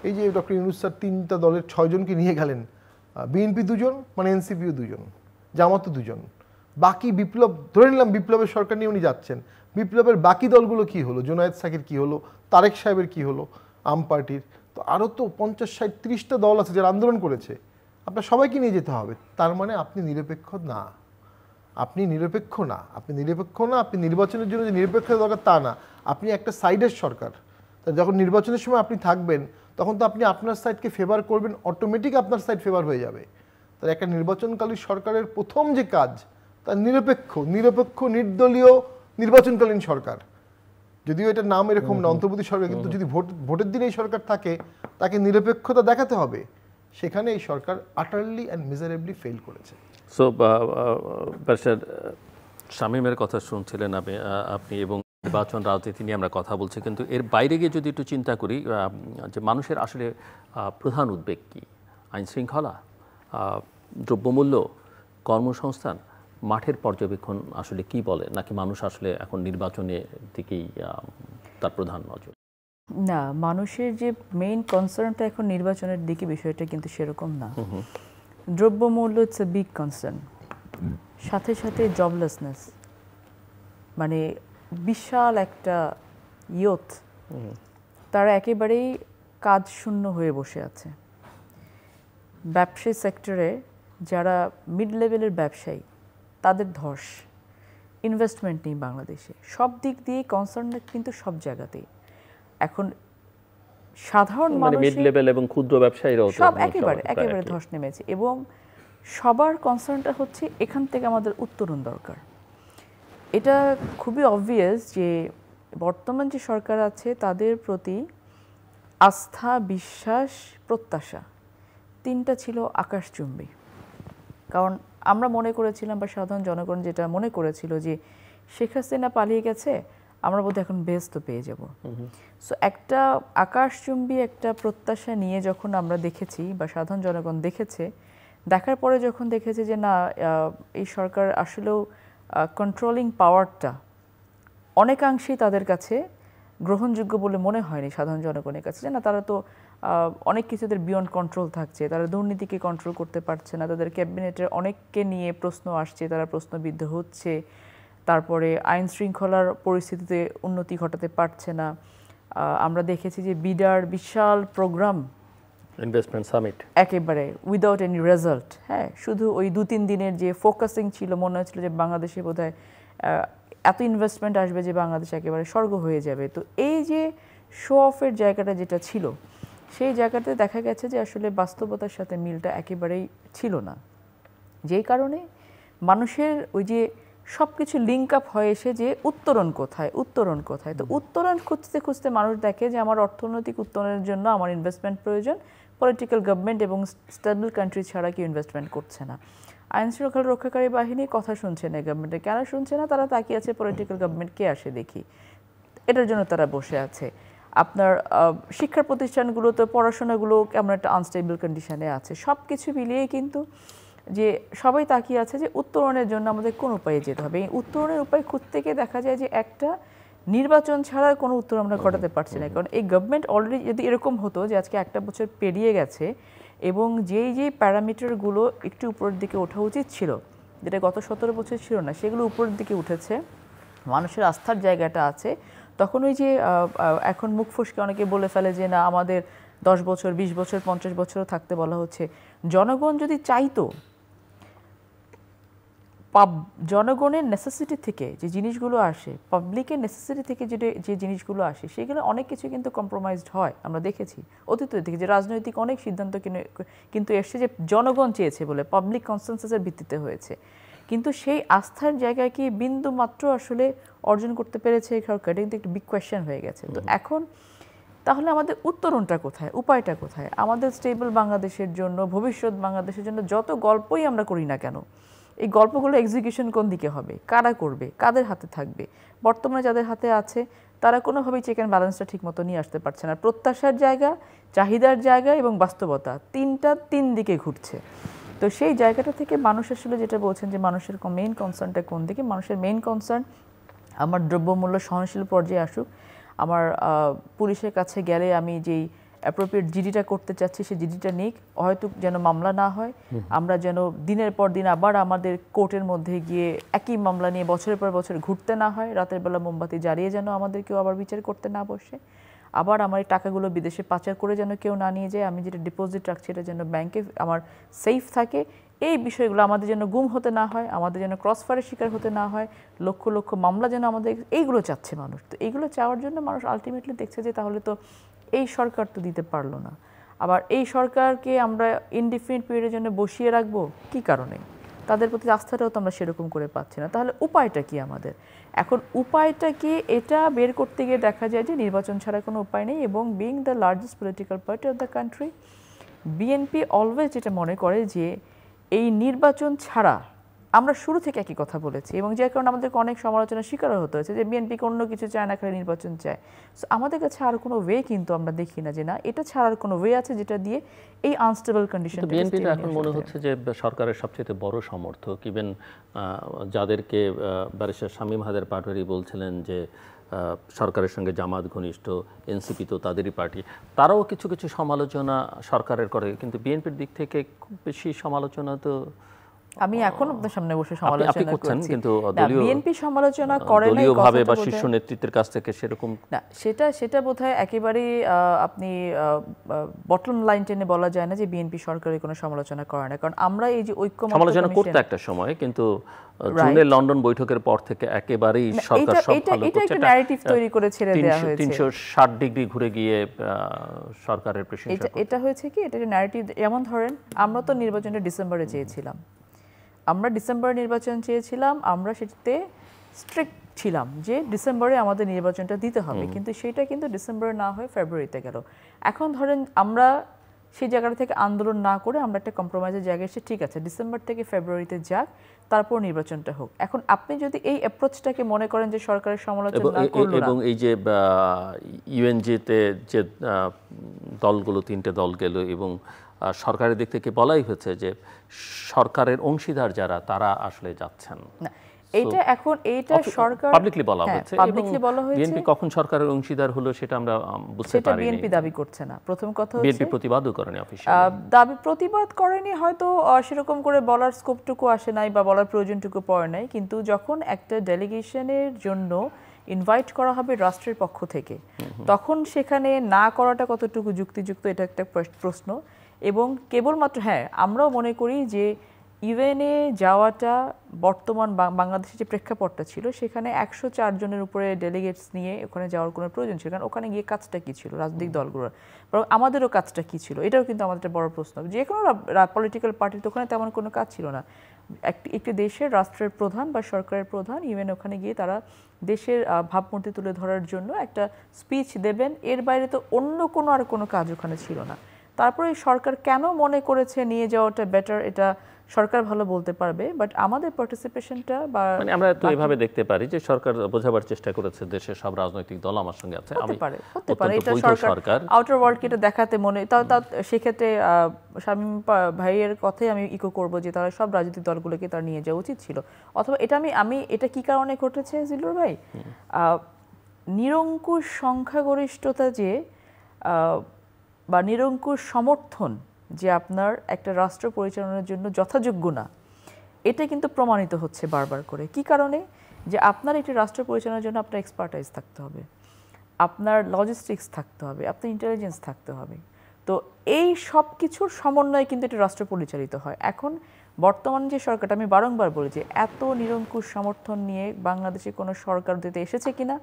এই যে ডক্টর ইউনূস স্যার 3টা দলের 6 জনকে নিয়ে গেলেন, বিএনপি 2 জন, মানে এনসিপিও 2 জন, জামাতও 2 জন। বাকি বিপ্লব ধরে নিলাম বিপ্লবের সরকার নিয়ে উনি যাচ্ছেন, বিপ্লবের বাকি দলগুলো কি হলো? জোনায়েদ সাকির কি হলো? তারেক সাহেবের কি হলো? আম পার্টির তো আরও তো 50, 60, 30টা দল আছে যারা আন্দোলন করেছে, আপনার সবাইকে নিয়ে যেতে হবে। তার মানে আপনি নিরপেক্ষ না, আপনি নিরপেক্ষ না, আপনি নিরপেক্ষ না, আপনি নির্বাচনের জন্য যে নিরপেক্ষ দরকার তা না, আপনি একটা সাইডের সরকার। তা যখন নির্বাচনের সময় আপনি থাকবেন তখন তো আপনি আপনার সাইডকে ফেভার করবেন, অটোমেটিক আপনার সাইড ফেভার হয়ে যাবে। তার একটা নির্বাচনকালীন সরকারের প্রথম যে কাজ তার নিরপেক্ষ নির্দলীয় নির্বাচনকালীন সরকার। যদিও এটার নাম এরকম না, অন্তর্বর্তী সরকার, কিন্তু যদি ভোটের দিনে এই সরকার থাকে তাকে নিরপেক্ষতা দেখাতে হবে। সেখানে এই সরকার আটারলি অ্যান্ড মিজারেবলি ফেল করেছে। সো ব্যারিস্টার শামীমের কথা শুনছিলেন আপনি, এবং নির্বাচন রাজনীতি নিয়ে আমরা কথা বলছি, কিন্তু এর বাইরে গিয়ে যদি একটু চিন্তা করি যে মানুষের আসলে প্রধান উদ্বেগ কী? আইন শৃঙ্খলা, দ্রব্যমূল্য, কর্মসংস্থান, মাঠের পর্যবেক্ষণ আসলে কি বলে? নাকি মানুষ আসলে এখন নির্বাচনের দিকেই তার প্রধান নজর? না, মানুষের যে মেইন কনসার্নটা এখন নির্বাচনের দিকে, বিষয়টা কিন্তু সেরকম না। দ্রব্যমূল্য ইটস এ বিগ কনসার্ন, সাথে সাথে জবলেসনেস, মানে বিশাল একটা ইয়ুথ তারা একেবারেই কাজ শূন্য হয়ে বসে আছে। ব্যবসায়ী সেক্টরে যারা মিড লেভেলের ব্যবসায়ী তাদের ধস, ইনভেস্টমেন্ট নেই বাংলাদেশে, সব দিক দিয়ে কনসার্ন কিন্তু সব জায়গাতেই। এখন সাধারণ মানুষ, মিড লেভেল এবং ক্ষুদ্র ব্যবসায়ীরাও সব একেবারে ধস নেমেছে, এবং সবার কনসার্নটা হচ্ছে এখান থেকে আমাদের উত্তরণ দরকার। এটা খুবই অবভিয়াস যে বর্তমান যে সরকার আছে তাদের প্রতি আস্থা, বিশ্বাস, প্রত্যাশা 3টা ছিল আকাশচুম্বী। কারণ আমরা মনে করেছিলাম, বা সাধারণ জনগণ যেটা মনে করেছিল, যে শেখ হাসিনা পালিয়ে গেছে, আমরা বোধহয় এখন বেস্ট পেয়ে যাব। সো একটা আকাশচুম্বী একটা প্রত্যাশা নিয়ে যখন আমরা দেখেছি, বা সাধারণ জনগণ দেখেছে, দেখার পরে যখন দেখেছে যে না, এই সরকার আসলেও কন্ট্রোলিং পাওয়ারটা অনেকাংশেই তাদের কাছে গ্রহণযোগ্য বলে মনে হয়নি সাধারণ জনগণের কাছে। যে না, তারা তো অনেক কিছুদের বিয়ন্ড কন্ট্রোল থাকছে, তারা দুর্নীতিকে কন্ট্রোল করতে পারছে না, তাদের ক্যাবিনেটের অনেককে নিয়ে প্রশ্ন আসছে, তারা প্রশ্নবিদ্ধ হচ্ছে, তারপরে আইন শৃঙ্খলার পরিস্থিতিতে উন্নতি ঘটাতে পারছে না। আমরা দেখেছি যে বিডার বিশাল প্রোগ্রাম, ইনভেস্টমেন্ট সামিট, একেবারে উইদাউট এনি রেজাল্ট। হ্যাঁ, শুধু ওই 2-3 দিনের যে ফোকাসিং ছিল, মনে হচ্ছিল যে বাংলাদেশে বোধহয় এত ইনভেস্টমেন্ট আসবে যে বাংলাদেশ একেবারে স্বর্গ হয়ে যাবে। তো এই যে শো অফের জায়গাটা যেটা ছিল, সেই জায়গাতে দেখা গেছে যে আসলে বাস্তবতার সাথে মিলটা একেবারেই ছিল না। যেই কারণে মানুষের ওই যে সব কিছু লিঙ্ক আপ হয়ে এসে যে উত্তরণ কোথায়, তো উত্তরণ খুঁজতে খুঁজতে মানুষ দেখে যে আমার অর্থনৈতিক উত্তরণের জন্য আমার ইনভেস্টমেন্ট প্রয়োজন, পলিটিক্যাল গভর্নমেন্ট এবং স্টেবল কান্ট্রি ছাড়া কেউ ইনভেস্টমেন্ট করছে না। আইন শৃঙ্খলা রক্ষাকারী বাহিনী কথা শুনছে না গভর্নমেন্টে। কেন শুনছে না? তারা তাকিয়ে আছে পলিটিক্যাল গভর্নমেন্ট কে আসে দেখি, এটার জন্য তারা বসে আছে। আপনার শিক্ষা প্রতিষ্ঠানগুলোতে পড়াশোনাগুলো কেমন একটা আনস্টেবল কন্ডিশনে আছে। সব কিছু মিলিয়ে কিন্তু যে সবাই তাকিয়ে আছে যে উত্তরণের জন্য আমাদের কোন উপায়ে যেতে হবে। এই উত্তরণের উপায় খুঁজতে গিয়ে দেখা যায় যে একটা নির্বাচন ছাড়া কোনো উত্তর আমরা ঘটাতে পারছি না। কারণ এই গভর্নমেন্ট অলরেডি, যদি এরকম হতো যে আজকে 1টা বছর পেরিয়ে গেছে এবং যেই প্যারামিটারগুলো একটু উপরের দিকে ওঠা উচিত ছিল, যেটা গত 17 বছর ছিল না, সেগুলো উপরের দিকে উঠেছে, মানুষের আস্থার জায়গাটা আছে, তখন ওই যে এখন মুখ ফসকে অনেকে বলে ফেলে যে না, আমাদের 10 বছর, 20 বছর, 50 বছরও থাকতে বলা হচ্ছে। জনগণ যদি চাইতো জনগণের নেসেসিটি থেকে যে জিনিসগুলো আসে, পাবলিকের নেসেসিটি থেকে যে জিনিসগুলো আসে, সেগুলো অনেক কিছু কিন্তু কম্প্রোমাইজড হয়। আমরা দেখেছি অতীত থেকে যে রাজনৈতিক অনেক সিদ্ধান্ত কিন্তু এসছে যে জনগণ চেয়েছে বলে, পাবলিক কনসেনসাসের ভিত্তিতে হয়েছে। কিন্তু সেই আস্থার জায়গায় কি বিন্দু মাত্র আসলে অর্জন করতে পেরেছে এই সরকার? এটা কিন্তু একটা বিগ কোয়েশ্চেন হয়ে গেছে। তো এখন তাহলে আমাদের উত্তরণটা কোথায়, উপায়টা কোথায়? আমাদের স্টেবল বাংলাদেশের জন্য, ভবিষ্যৎ বাংলাদেশের জন্য যত গল্পই আমরা করি না কেন, এই গল্পগুলো এক্সিকিউশন কোন দিকে হবে, কারা করবে, কাদের হাতে থাকবে? বর্তমানে যাদের হাতে আছে তারা কোনোভাবেই চেক অ্যান্ড ব্যালেন্সটা ঠিক মতো নিয়ে আসতে পারছে না। প্রত্যাশার জায়গা, চাহিদার জায়গা এবং বাস্তবতা, তিন দিকে ঘুরছে। তো সেই জায়গাটা থেকে মানুষ আসলে যেটা বলছেন যে মানুষের মেইন কনসার্নটা কোন দিকে, মানুষের মেইন কনসার্ন আমার দ্রব্যমূল্য সহনশীল পর্যায়ে আসুক, আমার পুলিশের কাছে গেলে আমি যেই অ্যাপ্রোপ্রিয়েট জিডিটা করতে চাচ্ছি সেই জিডিটা নিক, হয়তো যেন মামলা না হয়, আমরা যেন দিনের পর দিন আবার আমাদের কোর্টের মধ্যে গিয়ে একই মামলা নিয়ে বছরের পর বছর ঘুরতে না হয়, রাতের বেলা মোমবাতি জ্বালিয়ে যেন আমাদের কেউ আবার বিচার করতে না বসে, আবার আমার এই টাকাগুলো বিদেশে পাচার করে যেন কেউ না নিয়ে যায়, আমি যেটা ডিপোজিট রাখছি এটা যেন ব্যাংকে আমার সেফ থাকে, এই বিষয়গুলো আমাদের যেন গুম হতে না হয়, আমাদের যেন ক্রসফায়ারের শিকার হতে না হয়, লক্ষ লক্ষ মামলা যেন আমাদের, এইগুলো চাচ্ছে মানুষ। তো এইগুলো চাওয়ার জন্য মানুষ আলটিমেটলি দেখছে যে তাহলে তো এই সরকার তো দিতে পারলো না, আবার এই সরকারকে আমরা ইনডিফিনিট পিরিয়ডের জন্য বসিয়ে রাখবো কি কারণে? তাদের প্রতি আস্থাটাও তো আমরা সেরকম করে পাচ্ছি না। তাহলে উপায়টা কি আমাদের? এখন উপায়টা কি, এটা বের করতে গিয়ে দেখা যায় যে নির্বাচন ছাড়া কোনো উপায় নেই। এবং being the largest political party of the country, BNP always যেটা মনে করে যে এই নির্বাচন ছাড়া, আমরা শুরু থেকে একই কথা বলেছি এবং যে কারণে আমাদেরকে অনেক সমালোচনার শিকারও হতে হয়েছে যে বিএনপিকে অন্য কিছু চায় না, খালি নির্বাচন চায়। সো আমাদের কাছে আর কোনো ওয়ে কিন্তু আমরা দেখি না যে না, এটা ছাড়ার কোনো ওয়ে আছে যেটা দিয়ে এই আনস্টেবল কন্ডিশন। বিএনপি এখন মনে হচ্ছে যে সরকারের সবচেয়ে বড় সমর্থক, ইভেন যাদেরকে ব্যারিস্টার শামীম হায়দার পাটোয়ারি বলছিলেন যে সরকারের সঙ্গে জামাত ঘনিষ্ঠ, এনসিপি তো তাদেরই পার্টি, তারাও কিছু কিছু সমালোচনা সরকারের করে, কিন্তু বিএনপির দিক থেকে খুব বেশি সমালোচনা তো আমি এখন আপনার সামনে বসে সমালোচনা করছি, কিন্তু বিএনপি সমালোচনা করে না দলীয়ভাবে বা শীর্ষ নেতৃত্বের কাছ থেকে সেরকম না, সেটা বোধহয় একেবারেই আপনি বটম লাইন টেনে বলা যায় না যে বিএনপি সরকারের কোনো সমালোচনা করে না, কারণ আমরা এই যে ঐক্যমত্য সমালোচনা করতে একটা সময়, কিন্তু জুনের লন্ডন বৈঠকের পর থেকে একেবারেই সরকার সব ভালো করছে, এটা একটা ন্যারেটিভ তৈরি করে ছেড়ে দেওয়া হয়েছে, 360 ডিগ্রি ঘুরে গিয়ে সরকারের প্রশংসা। এটা হয়েছে কি, এটা একটা ন্যারেটিভ। যেমন ধরেন আমরা তো নির্বাচনটা ডিসেম্বরে চেয়েছিলাম, আমরা ডিসেম্বরে নির্বাচন চেয়েছিলাম, আমরা সেটাতে স্ট্রিক্ট ছিলাম যে ডিসেম্বরে আমাদের নির্বাচনটা দিতে হবে, কিন্তু সেটা কিন্তু ডিসেম্বরে না হয়ে ফেব্রুয়ারিতে গেল। এখন ধরেন আমরা সেই জায়গাটা থেকে আন্দোলন না করে আমরা একটা কম্প্রোমাইজের জায়গায় এসে ঠিক আছে ডিসেম্বর থেকে ফেব্রুয়ারিতে যাক, তারপর নির্বাচনটা হোক। এখন আপনি যদি এই অ্যাপ্রোচটাকে মনে করেন যে সরকারের সমালোচনা না করলো না, এবং এই যে ইউএনজিতে যে দলগুলো 3টে দল গেল এবং সরকারের দিক থেকে বলাই হয়েছে যে সরকারের অংশীদার যারা তারা আসলে যাচ্ছেন না, এইটা এখন এইটা সরকার পাবলিকলি বলা হয়েছে, পাবলিকলি বলা হয়েছে। বিএনপি কখন সরকারের অংশীদার হলো সেটা আমরা বুঝতে পারিনি, সেটা বিএনপি দাবি করছে না। প্রথম কথা হচ্ছে বিএনপি প্রতিবাদও করেনি, অফিসিয়ালি প্রতিবাদ করেনি, হয়তো সেরকম করে বলার স্কোপটুকু আসে নাই বা বলার প্রয়োজনটুকু পড়ে নাই, কিন্তু যখন একটা ডেলিগেশনের জন্য ইনভাইট করা হবে রাষ্ট্রের পক্ষ থেকে, তখন সেখানে না করাটা কতটুকু যুক্তিযুক্ত এটা একটা প্রশ্ন। এবং কেবলমাত্র আমরাও মনে করি যে ইউএনএ যাওয়াটা বর্তমান বাংলাদেশের যে প্রেক্ষাপটটা ছিল সেখানে 104 জনের উপরে ডেলিগেটস নিয়ে ওখানে যাওয়ার কোনো প্রয়োজন ছিল, কারণ ওখানে গিয়ে কাজটা কী ছিল রাজনৈতিক দলগুলোর, বরং আমাদেরও কাজটা কী ছিল এটাও কিন্তু আমাদের একটা বড় প্রশ্ন। যে কোনো পলিটিক্যাল পার্টির তো ওখানে তেমন কোনো কাজ ছিল না, একটি দেশের রাষ্ট্রের প্রধান বা সরকারের প্রধান ইউএন ওখানে গিয়ে তারা দেশের ভাবমূর্তি তুলে ধরার জন্য একটা স্পিচ দেবেন, এর বাইরে তো অন্য কোনো আর কোনো কাজ ওখানে ছিল না। তারপরে সরকার কেন মনে করেছে নিয়ে যাওয়াটা বেটার, এটা সরকার ভালো বলতে পারবে, বাট আমাদের পার্টিসিপেশনটা বা মানে আমরা তো এইভাবে দেখতে পারি যে সরকার বোঝাবার চেষ্টা করেছে দেশের সব রাজনৈতিক দল আমার সঙ্গে আছে, হতে পারে এটা সরকার আউটার ওয়ার্ল্ডকে এটা দেখাতে মনে, তাও সেক্ষেত্রে শামীম ভাইয়ের কথাই আমি ইকো করব যে তারা সব রাজনৈতিক দলগুলোকে তার নিয়ে যাওয়া উচিত ছিল। অথবা এটা আমি এটা কি কারণে ঘটেছে জিল্লুর ভাই, নিরঙ্কুশ সংখ্যাগরিষ্ঠতা যে বা নিরঙ্কুশ সমর্থন যে আপনার একটা রাষ্ট্র পরিচালনার জন্য যথাযোগ্য না, এটা কিন্তু প্রমাণিত হচ্ছে বারবার করে। কি কারণে? যে আপনার একটি রাষ্ট্র পরিচালনার জন্য আপনার এক্সপার্টাইজ থাকতে হবে, আপনার লজিস্টিক্স থাকতে হবে, আপনার ইন্টেলিজেন্স থাকতে হবে। তো এই সব কিছুর সমন্বয়ে কিন্তু একটি রাষ্ট্র পরিচালিত হয়। এখন বর্তমান যে সরকারটা, আমি বারংবার বলি যে এত নিরঙ্কুশ সমর্থন নিয়ে বাংলাদেশে কোনো সরকার দিতে এসেছে কিনা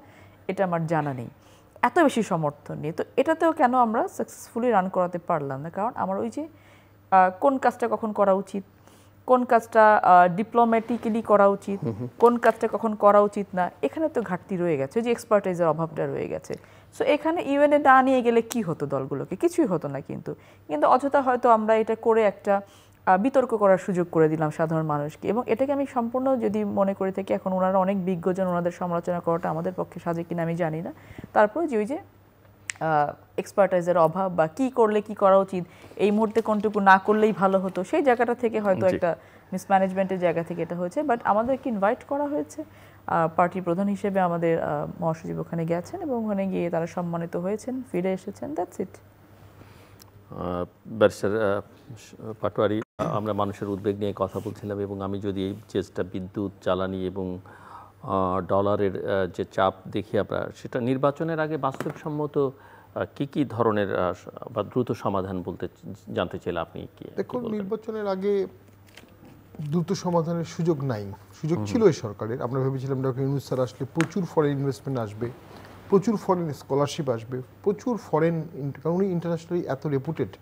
এটা আমার জানা নেই, এত বেশি সমর্থন নিয়ে। তো এটাতেও কেন আমরা সাকসেসফুলি রান করাতে পারলাম না? কারণ আমার ওই যে কোন কাজটা কখন করা উচিত, কোন কাজটা ডিপ্লোম্যাটিক্যালি করা উচিত, কোন কাজটা কখন করা উচিত না, এখানে তো ঘাটতি রয়ে গেছে, যে এক্সপার্টাইজের অভাবটা রয়ে গেছে। সো এখানে ইউএনএ না নিয়ে গেলে কি হতো দলগুলোকে? কিছুই হতো না। কিন্তু অযথা হয়তো আমরা এটা করে একটা বিতর্ক করার সুযোগ করে দিলাম সাধারণ মানুষকে। এবং এটাকে আমি সম্পূর্ণ যদি মনে করে থাকি, এখন ওনারা অনেক বিজ্ঞজন, ওনাদের সমালোচনা করাটা আমাদের পক্ষে সাজে কিনা আমি জানি না। তারপরে যে ওই যে এক্সপার্টাইজের অভাব বা কি করলে কি করা উচিত, এই মুহূর্তে কোনটুকু না করলেই ভালো হতো, সেই জায়গাটা থেকে হয়তো একটা মিসম্যানেজমেন্টের জায়গা থেকে এটা হয়েছে। বাট আমাদেরকে ইনভাইট করা হয়েছে, পার্টি প্রধান হিসেবে আমাদের মহাসচিব ওখানে গেছেন এবং ওখানে গিয়ে তারা সম্মানিত হয়েছেন, ফিরে এসেছেন, দ্যাটস ইট। ব্যারিস্টার পাটোয়ারি, আমরা মানুষের উদ্বেগ নিয়ে কথা বলছিলাম এবং আমি যদি এই চেষ্টা বিদ্যুৎ, জ্বালানি এবং ডলারের যে চাপ দেখি আমরা, সেটা নির্বাচনের আগে বাস্তবসম্মত কি কি ধরনের বা দ্রুত সমাধান বলতে জানতে চাইলে আপনি কি? দেখুন, নির্বাচনের আগে দ্রুত সমাধানের সুযোগ নাই, সুযোগ ছিল এই সরকারের। আমরা ভেবেছিলাম ডক্টর ইউনূস স্যার আসলে প্রচুর ফরেন ইনভেস্টমেন্ট আসবে, প্রচুর ফরেন স্কলারশিপ আসবে, প্রচুর ফরেন, কারণ উনি ইন্টারন্যাশনালি এত রেপুটেড,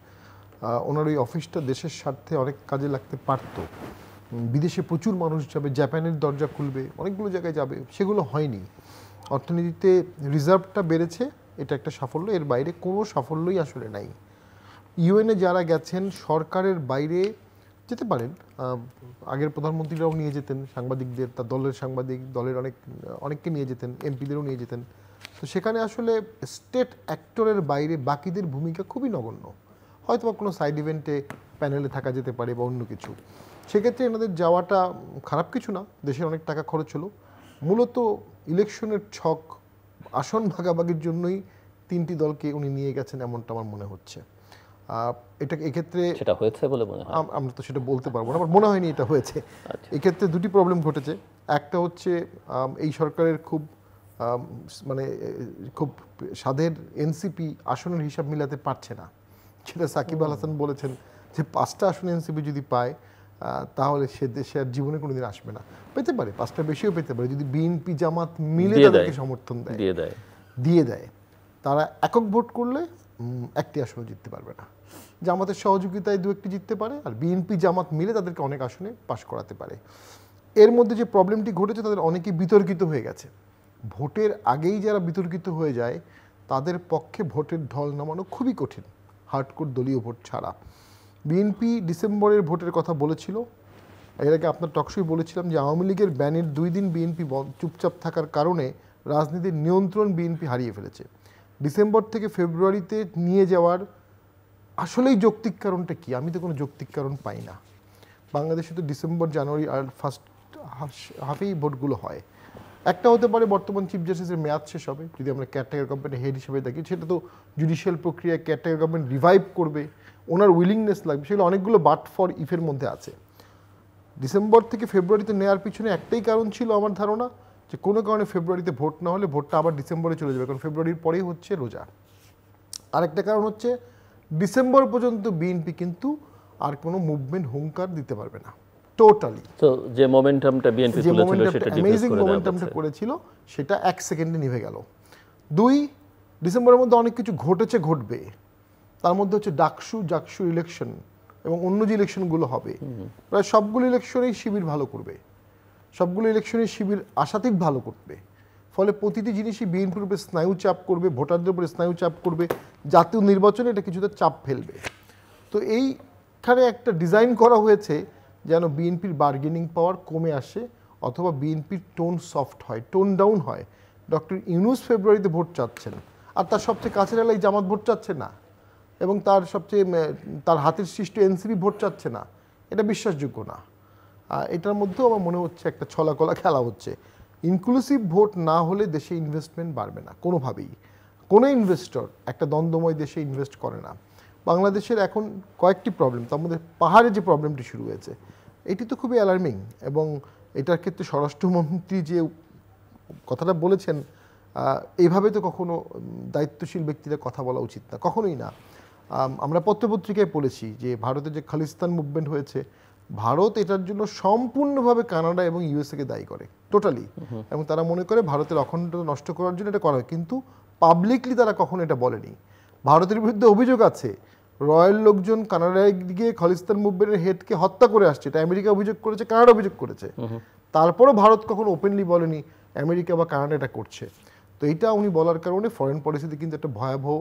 ওনার ওই অফিসটা দেশের স্বার্থে অনেক কাজে লাগতে পারত। বিদেশে প্রচুর মানুষ যাবে, জাপানের দরজা খুলবে, অনেকগুলো জায়গায় যাবে, সেগুলো হয়নি। অর্থনীতিতে রিজার্ভটা বেড়েছে, এটা একটা সাফল্য, এর বাইরে কোনো সাফল্যই আসলে নাই। ইউএনএ যারা গেছেন সরকারের বাইরে যেতে পারেন, আগের প্রধানমন্ত্রীরাও নিয়ে যেতেন সাংবাদিকদের, তার দলের সাংবাদিক, দলের অনেককে নিয়ে যেতেন, এমপিদেরও নিয়ে যেতেন। তো সেখানে আসলে স্টেট অ্যাক্টরের বাইরে বাকিদের ভূমিকা খুবই নগণ্য। হয়তো বা কোনো সাইড ইভেন্টে প্যানেলে থাকা যেতে পারে বা অন্য কিছু। সেক্ষেত্রে এনাদের যাওয়াটা খারাপ কিছু না, দেশের অনেক টাকা খরচ হলো। মূলত ইলেকশনের ছক, আসন ভাগাভাগির জন্যই তিনটি দলকে উনি নিয়ে গেছেন এমনটা আমার মনে হচ্ছে। এটা এক্ষেত্রে সেটা হয়েছে বলে মনে হয়? আমরা তো সেটা বলতে পারবো না, আমার মনে হয়নি এটা হয়েছে। এক্ষেত্রে দুটি প্রবলেম ঘটেছে। একটা হচ্ছে এই সরকারের মানে খুব সাধের এনসিপি আসনের হিসাব মিলাতে পারছে না। সেটা সাকিব আল হাসান বলেছেন যে 5টা আসন এনসিপি যদি পায় তাহলে সে আর জীবনে কোনোদিন আসবে না। পেতে পারে, 5টা বেশিও পেতে পারে, যদি বিএনপি জামাত মিলে তাদেরকে সমর্থন দিয়ে দেয়। তারা একক ভোট করলে একটি আসনও জিততে পারবে না। জামাতের সহযোগিতায় 2-1টি জিততে পারে, আর বিএনপি জামাত মিলে তাদেরকে অনেক আসনে পাশ করাতে পারে। এর মধ্যে যে প্রবলেমটি ঘটেছে, তাদের অনেকেই বিতর্কিত হয়ে গেছে। ভোটের আগেই যারা বিতর্কিত হয়ে যায় তাদের পক্ষে ভোটের ঢল নামানো খুবই কঠিন, হার্ডকোর দলীয় ভোট ছাড়া। বিএনপি ডিসেম্বরের ভোটের কথা বলেছিল, এর আগে আপনার টকশোয় বলেছিলাম যে আওয়ামী লীগের ব্যানের 2 দিন বিএনপি চুপচাপ থাকার কারণে রাজনীতির নিয়ন্ত্রণ বিএনপি হারিয়ে ফেলেছে। ডিসেম্বর থেকে ফেব্রুয়ারিতে নিয়ে যাওয়ার আসলেই যৌক্তিক কারণটা কি? আমি তো কোনো যৌক্তিক কারণ পাই না। বাংলাদেশে তো ডিসেম্বর, জানুয়ারি আর ফার্স্ট হাফেই ভোটগুলো হয়। একটা হতে পারে বর্তমান চিফ জাস্টিসের মেয়াদ শেষ হবে, যদি আমরা কেয়ারটেকার গভর্নমেন্টের হেড হিসেবে দেখি, সেটা তো জুডিশিয়াল প্রক্রিয়া, কেয়ারটেকার গভর্নমেন্ট রিভাইভ করবে, ওনার উইলিংনেস লাগবে, সেগুলো অনেকগুলো বাট ফর ইফের মধ্যে আছে। ডিসেম্বর থেকে ফেব্রুয়ারিতে নেওয়ার পিছনে একটাই কারণ ছিল আমার ধারণা, যে কোনো কারণে ফেব্রুয়ারিতে ভোট না হলে ভোটটা আবার ডিসেম্বরে চলে যাবে, কারণ ফেব্রুয়ারির পরেই হচ্ছে রোজা। আরেকটা কারণ হচ্ছে ডিসেম্বর পর্যন্ত বিএনপি কিন্তু আর কোনো মুভমেন্ট, হুঙ্কার দিতে পারবে না টোটালি। তো যে মোমেন্টামটা বিএনপি তুলেছিল, সেটা অ্যামেজিং মোমেন্টামটা করেছিল, সেটা 1 সেকেন্ডে নিভে গেল। 2, ডিসেম্বরের মধ্যে অনেক কিছু ঘটবে, তার মধ্যে হচ্ছে জাকসু ইলেকশন এবং অন্য যে ইলেকশনগুলো হবে, প্রায় সবগুলো ইলেকশনেই শিবির ভালো করবে, সবগুলো ইলেকশনেই শিবির আশাতীত ভালো করবে। ফলে প্রতিটি জিনিসই বিএনপির উপরে স্নায়ু চাপ করবে, ভোটারদের উপরে স্নায়ু চাপ করবে, জাতীয় নির্বাচনে এটা কিছুটা চাপ ফেলবে। তো এইখানে একটা ডিজাইন করা হয়েছে যেন বিএনপির বার্গেনিং পাওয়ার কমে আসে, অথবা বিএনপির টোন সফট হয়, টোন ডাউন হয়। ডক্টর ইউনূস ফেব্রুয়ারিতে ভোট চাচ্ছেন, আর তার সবচেয়ে কাছের এলাকায় জামাত ভোট চাচ্ছে না, এবং তার হাতের সৃষ্ট এনসিপি ভোট চাচ্ছে না। এটা বিশ্বাসযোগ্য না। এটার মধ্যেও আমার মনে হচ্ছে একটা ছলাকলা খেলা হচ্ছে। ইনক্লুসিভ ভোট না হলে দেশে ইনভেস্টমেন্ট বাড়বে না কোনোভাবেই। কোনো ইনভেস্টর একটা দ্বন্দ্বময় দেশে ইনভেস্ট করে না। বাংলাদেশের এখন কয়েকটি প্রবলেম, তার মধ্যে পাহাড়ে যে প্রবলেমটি শুরু হয়েছে, এটি তো খুবই অ্যালার্মিং। এবং এটার ক্ষেত্রে স্বরাষ্ট্রমন্ত্রী যে কথাটা বলেছেন, এইভাবে তো কখনো দায়িত্বশীল ব্যক্তিরা কথা বলা উচিত না, কখনোই না। আমরা পত্রপত্রিকায় পড়েছি যে ভারতে যে খালিস্তান মুভমেন্ট হয়েছে, ভারত এটার জন্য সম্পূর্ণভাবে কানাডা এবং ইউএসএকে দায়ী করে টোটালি, এবং তারা মনে করে ভারতের অখণ্ডতা নষ্ট করার জন্য এটা করা হয়, কিন্তু পাবলিকলি তারা কখনো এটা বলেনি। ভারতের বিরুদ্ধে অভিযোগ আছে রয়্যাল লোকজন কানাডায় গিয়ে খালিস্তান মুভমেন্টের হেডকে হত্যা করে আসছে, এটা আমেরিকা অভিযোগ করেছে, কানাডা অভিযোগ করেছে। তারপরও ভারত কখনো ওপেনলি বলেনি আমেরিকা বা কানাডা এটা করছে। তো এইটা উনি বলার কারণে ফরেন পলিসিতে কিন্তু একটা ভয়াবহ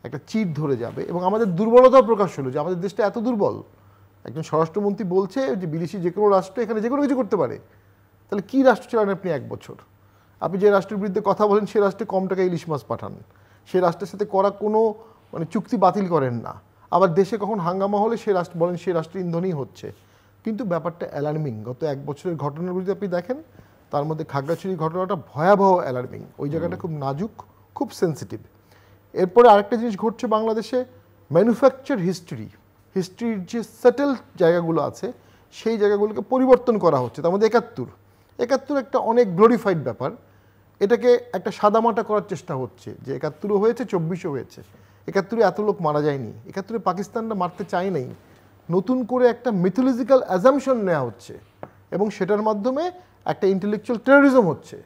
একটা চিট ধরে যাবে, এবং আমাদের দুর্বলতা প্রকাশ হলো যে আমাদের দেশটা এত দুর্বল। একজন স্বরাষ্ট্রমন্ত্রী বলছে যে বিদেশি যে কোনো রাষ্ট্র এখানে যে কোনো কিছু করতে পারে, তাহলে কি রাষ্ট্র চালান আপনি 1 বছর? আপনি যে রাষ্ট্রের বিরুদ্ধে কথা বলেন সে রাষ্ট্রে কম টাকা ইলিশ মাছ পাঠান, সে রাষ্ট্রের সাথে করা কোনো চুক্তি বাতিল করেন না, আবার দেশে কখন হাঙ্গামা হলে সে রাষ্ট্র বলেন সে রাষ্ট্রের ইন্ধনই হচ্ছে। কিন্তু ব্যাপারটা অ্যালার্মিং। গত 1 বছরের ঘটনার যদি আপনি দেখেন, তার মধ্যে খাগড়াছড়ির ঘটনাটা ভয়াবহ অ্যালার্মিং। ওই জায়গাটা খুব নাজুক, খুব সেন্সিটিভ। এরপরে আরেকটা জিনিস ঘটছে বাংলাদেশে, ম্যানুফ্যাকচার হিস্ট্রির যে সেটেল জায়গাগুলো আছে সেই জায়গাগুলোকে পরিবর্তন করা হচ্ছে। তার মধ্যে 71 একটা অনেক গ্লোরিফাইড ব্যাপার, এটাকে একটা সাদামাটা করার চেষ্টা হচ্ছে যে 71 হয়েছে, 24 হয়েছে। 71 এত লোক মারা যায়নি, 71 পাকিস্তানরা মারতে চায় নাই, নতুন করে একটা মিথোলজিক্যাল অ্যাজাম্পশন নেওয়া হচ্ছে, এবং সেটার মাধ্যমে একটা ইন্টেলেকচুয়াল টেরোরিজম হচ্ছে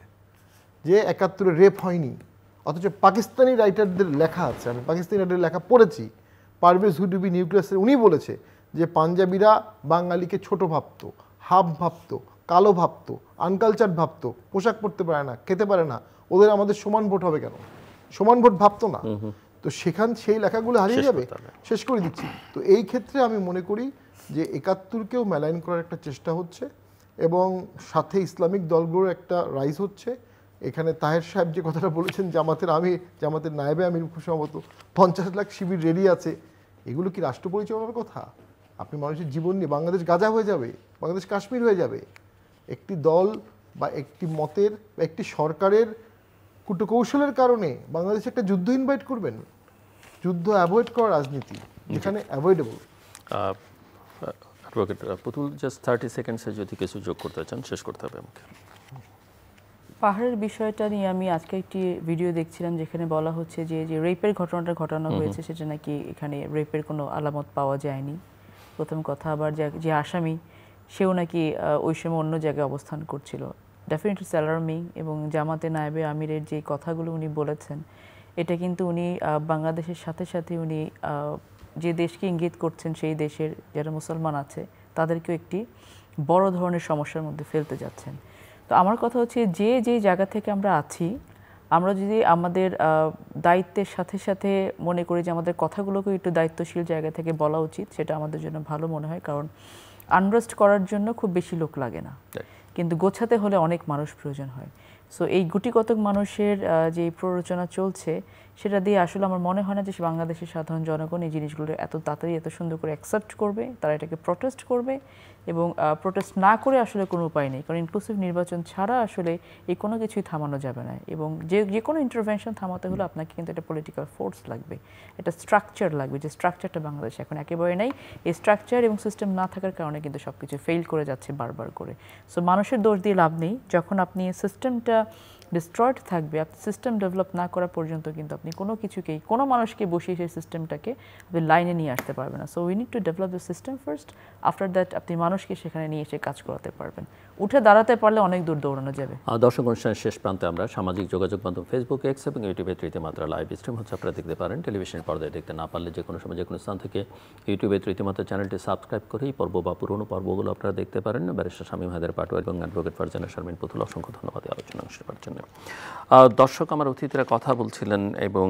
যে 71 রেপ হয়নি। অথচ পাকিস্তানি রাইটারদের লেখা আছে, আমি পাকিস্তানি রাইটারের লেখা পড়েছি, পারভেজ হুডবি নিউক্লিয়াসের উনি বলেছে যে পাঞ্জাবিরা বাঙালিকে ছোট ভাবতো, হাফ ভাবতো, কালো ভাবতো, আনকালচার ভাবতো, পোশাক পরতে পারে না, খেতে পারে না, ওদের আমাদের সমান ভোট হবে কেন? সমান ভোট ভাবতো না। তো সেই লেখাগুলো হারিয়ে যাবে, শেষ করে দিচ্ছি। তো এই ক্ষেত্রে আমি মনে করি যে 71কেও মেলাইন করার একটা চেষ্টা হচ্ছে, এবং সাথে ইসলামিক দলগুলোর একটা রাইজ হচ্ছে। এখানে তাহের সাহেব যে কথাটা বলেছেন জামাতের নায়েবে আমির খুব সম্ভবত 50 লাখ শিবির রেডি আছে, এগুলো কি রাষ্ট্র পরিচালনার কথা? আপনি মানুষের জীবন নিয়ে বাংলাদেশ গাজা হয়ে যাবে, বাংলাদেশ কাশ্মীর হয়ে যাবে। একটি দল বা একটি মতের বা একটি সরকারের কূটকৌশলের কারণে বাংলাদেশে একটা যুদ্ধ ইনভাইট করবেন? যুদ্ধ অ্যাভয়েড করা রাজনীতি যেখানে অ্যাভয়েডেবল। অ্যাডভোকেট পুতুল, জাস্ট 30 সেকেন্ডসে যদি কিছু যোগ করতে চান, শেষ করতে হবে আমাকে। পাহাড়ের বিষয়টা নিয়ে আমি আজকে একটি ভিডিও দেখছিলাম যেখানে বলা হচ্ছে যে রেপের ঘটনাটা ঘটানো হয়েছে সেটা নাকি এখানে রেপের কোনো আলামত পাওয়া যায়নি, প্রথম কথা। আবার যে আসামি সেও নাকি ওই সময় অন্য জায়গায় অবস্থান করছিল। Definitely alarming. এবং জামাতে নায়েবে আমিরের যে কথাগুলো উনি বলেছেন, এটা কিন্তু উনি বাংলাদেশের সাথে সাথে উনি যে দেশকে ইঙ্গিত করছেন সেই দেশের যারা মুসলমান আছে তাদেরকেও একটি বড় ধরনের সমস্যার মধ্যে ফেলতে যাচ্ছেন। তো আমার কথা হচ্ছে যে জায়গা থেকে আমরা আছি, আমরা যদি আমাদের দায়িত্বের সাথে সাথে মনে করি যে আমাদের কথাগুলোকে একটু দায়িত্বশীল জায়গা থেকে বলা উচিত, সেটা আমাদের জন্য ভালো মনে হয়। কারণ আনরেস্ট করার জন্য খুব বেশি লোক লাগে না, কিন্তু গোছাতে হলে অনেক মানুষ প্রয়োজন হয়। সো এই গুটিকতক মানুষের যে প্ররোচনা চলছে সেটা দিয়ে আসলে আমার মনে হয় না যে বাংলাদেশের সাধারণ জনগণ এই জিনিসগুলো এত তাড়াতাড়ি এত সুন্দর করে অ্যাকসেপ্ট করবে। তারা এটাকে প্রোটেস্ট করবে, এবং প্রোটেস্ট না করে আসলে কোনো উপায় নেই, কারণ ইনক্লুসিভ নির্বাচন ছাড়া আসলে এই কোনো কিছুই থামানো যাবে না। এবং যে কোনো ইন্টারভেনশন থামাতে হলে আপনাকে কিন্তু একটা পলিটিক্যাল ফোর্স লাগবে, একটা স্ট্রাকচার লাগবে, যে স্ট্রাকচারটা বাংলাদেশে এখন একেবারে নেই। এই স্ট্রাকচার এবং সিস্টেম না থাকার কারণে কিন্তু সব কিছু ফেল করে যাচ্ছে বারবার করে। সো মানুষের দোষ দিয়ে লাভ নেই, যখন আপনি সিস্টেমটা ডিস্ট্রয়েড থাকবে, আপনি সিস্টেম ডেভেলপ না করা পর্যন্ত কিন্তু আপনি কোনো কিছুকেই কোনো মানুষকে বসিয়ে সেই সিস্টেমটাকে আপনি লাইনে নিয়ে আসতে পারবেন না। So we need to develop the system first, after that আপনি মানুষকে সেখানে নিয়ে এসে কাজ করাতে পারবেন। উঠে দাঁড়াতে পারলে অনেক দূর দৌড়ানো যাবে। দর্শক অনুষ্ঠানের শেষ প্রান্তে আমরা সামাজিক যোগাযোগ মাধ্যম ফেসবুক, এক্স এবং ইউটিউবে তৃতীয় মাত্রা লাইভ স্ট্রিম হচ্ছে, আপনারা দেখতে পারেন। টেলিভিশনের পর্দায় দেখতে না পারলে যে কোনো সময় যে কোনো স্থান থেকে ইউটিউবে তৃতীয় মাত্রা চ্যানেলটি সাবস্ক্রাইব করে এই পর্ব বা পুরনো পর্বগুলো আপনারা দেখতে পারেন। ব্যারিস্টার শামীম হায়দার পাটোয়ারি এবং অ্যাডভোকেট ফারজানা শারমিন পুতুল, অসংখ্য ধন্যবাদ এই আলোচনা অংশ নেওয়ার জন্য। দর্শক, আমার অতিথিরা কথা বলছিলেন এবং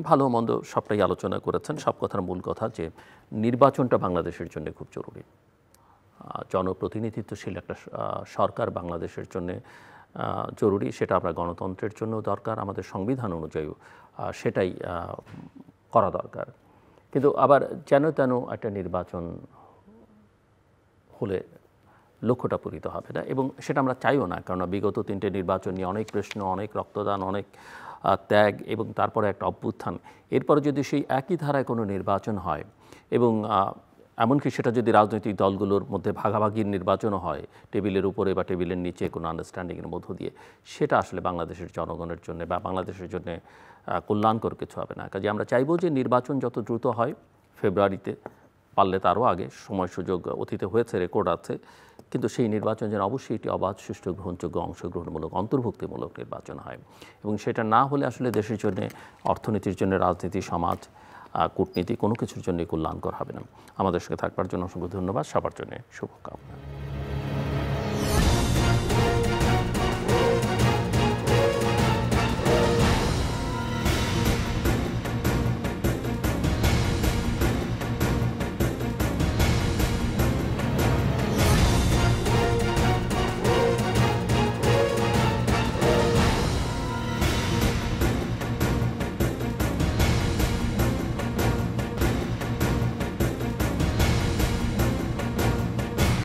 ভালো মন্দ সবটাই আলোচনা করেছেন। সব কথার মূল কথা যে নির্বাচনটা বাংলাদেশের জন্য খুব জরুরি। জনপ্রতিনিধিত্বশীল একটা সরকার বাংলাদেশের জন্য জরুরি, সেটা আমরা গণতন্ত্রের জন্য দরকার, আমাদের সংবিধান অনুযায়ী সেটাই করা দরকার। কিন্তু আবার যেন তেন একটা নির্বাচন হলে লক্ষ্যটা পূরিত হবে না, এবং সেটা আমরা চাইও না। কারণ বিগত 3টে নির্বাচন নিয়ে অনেক প্রশ্ন, অনেক রক্তদান, অনেক ত্যাগ এবং তারপরে একটা অভ্যুত্থান, এরপরে যদি সেই একই ধারায় কোনো নির্বাচন হয় এবং এমনকি সেটা যদি রাজনৈতিক দলগুলোর মধ্যে ভাগাভাগির নির্বাচনও হয়, টেবিলের উপরে বা টেবিলের নিচে কোনো আন্ডারস্ট্যান্ডিংয়ের মধ্য দিয়ে, সেটা আসলে বাংলাদেশের জনগণের জন্য বা বাংলাদেশের জন্য কল্যাণকর কিছু হবে না। কাজে আমরা চাইবো যে নির্বাচন যত দ্রুত হয়, ফেব্রুয়ারিতে পারলে তারও আগে, সময় সুযোগ অতীতে হয়েছে, রেকর্ড আছে, কিন্তু সেই নির্বাচন যেন অবশ্যই এটি অবাধ, সুষ্ঠু, গ্রহণযোগ্য, অংশগ্রহণমূলক, অন্তর্ভুক্তিমূলক নির্বাচন হয়। এবং সেটা না হলে আসলে দেশের জন্য, অর্থনীতির জন্য, রাজনীতি, সমাজ, কূটনীতি কোনো কিছুর জন্য কল্যাণকর হবে না। আমাদের সঙ্গে থাকবার জন্য অসংখ্য ধন্যবাদ। সবার জন্য শুভকামনা।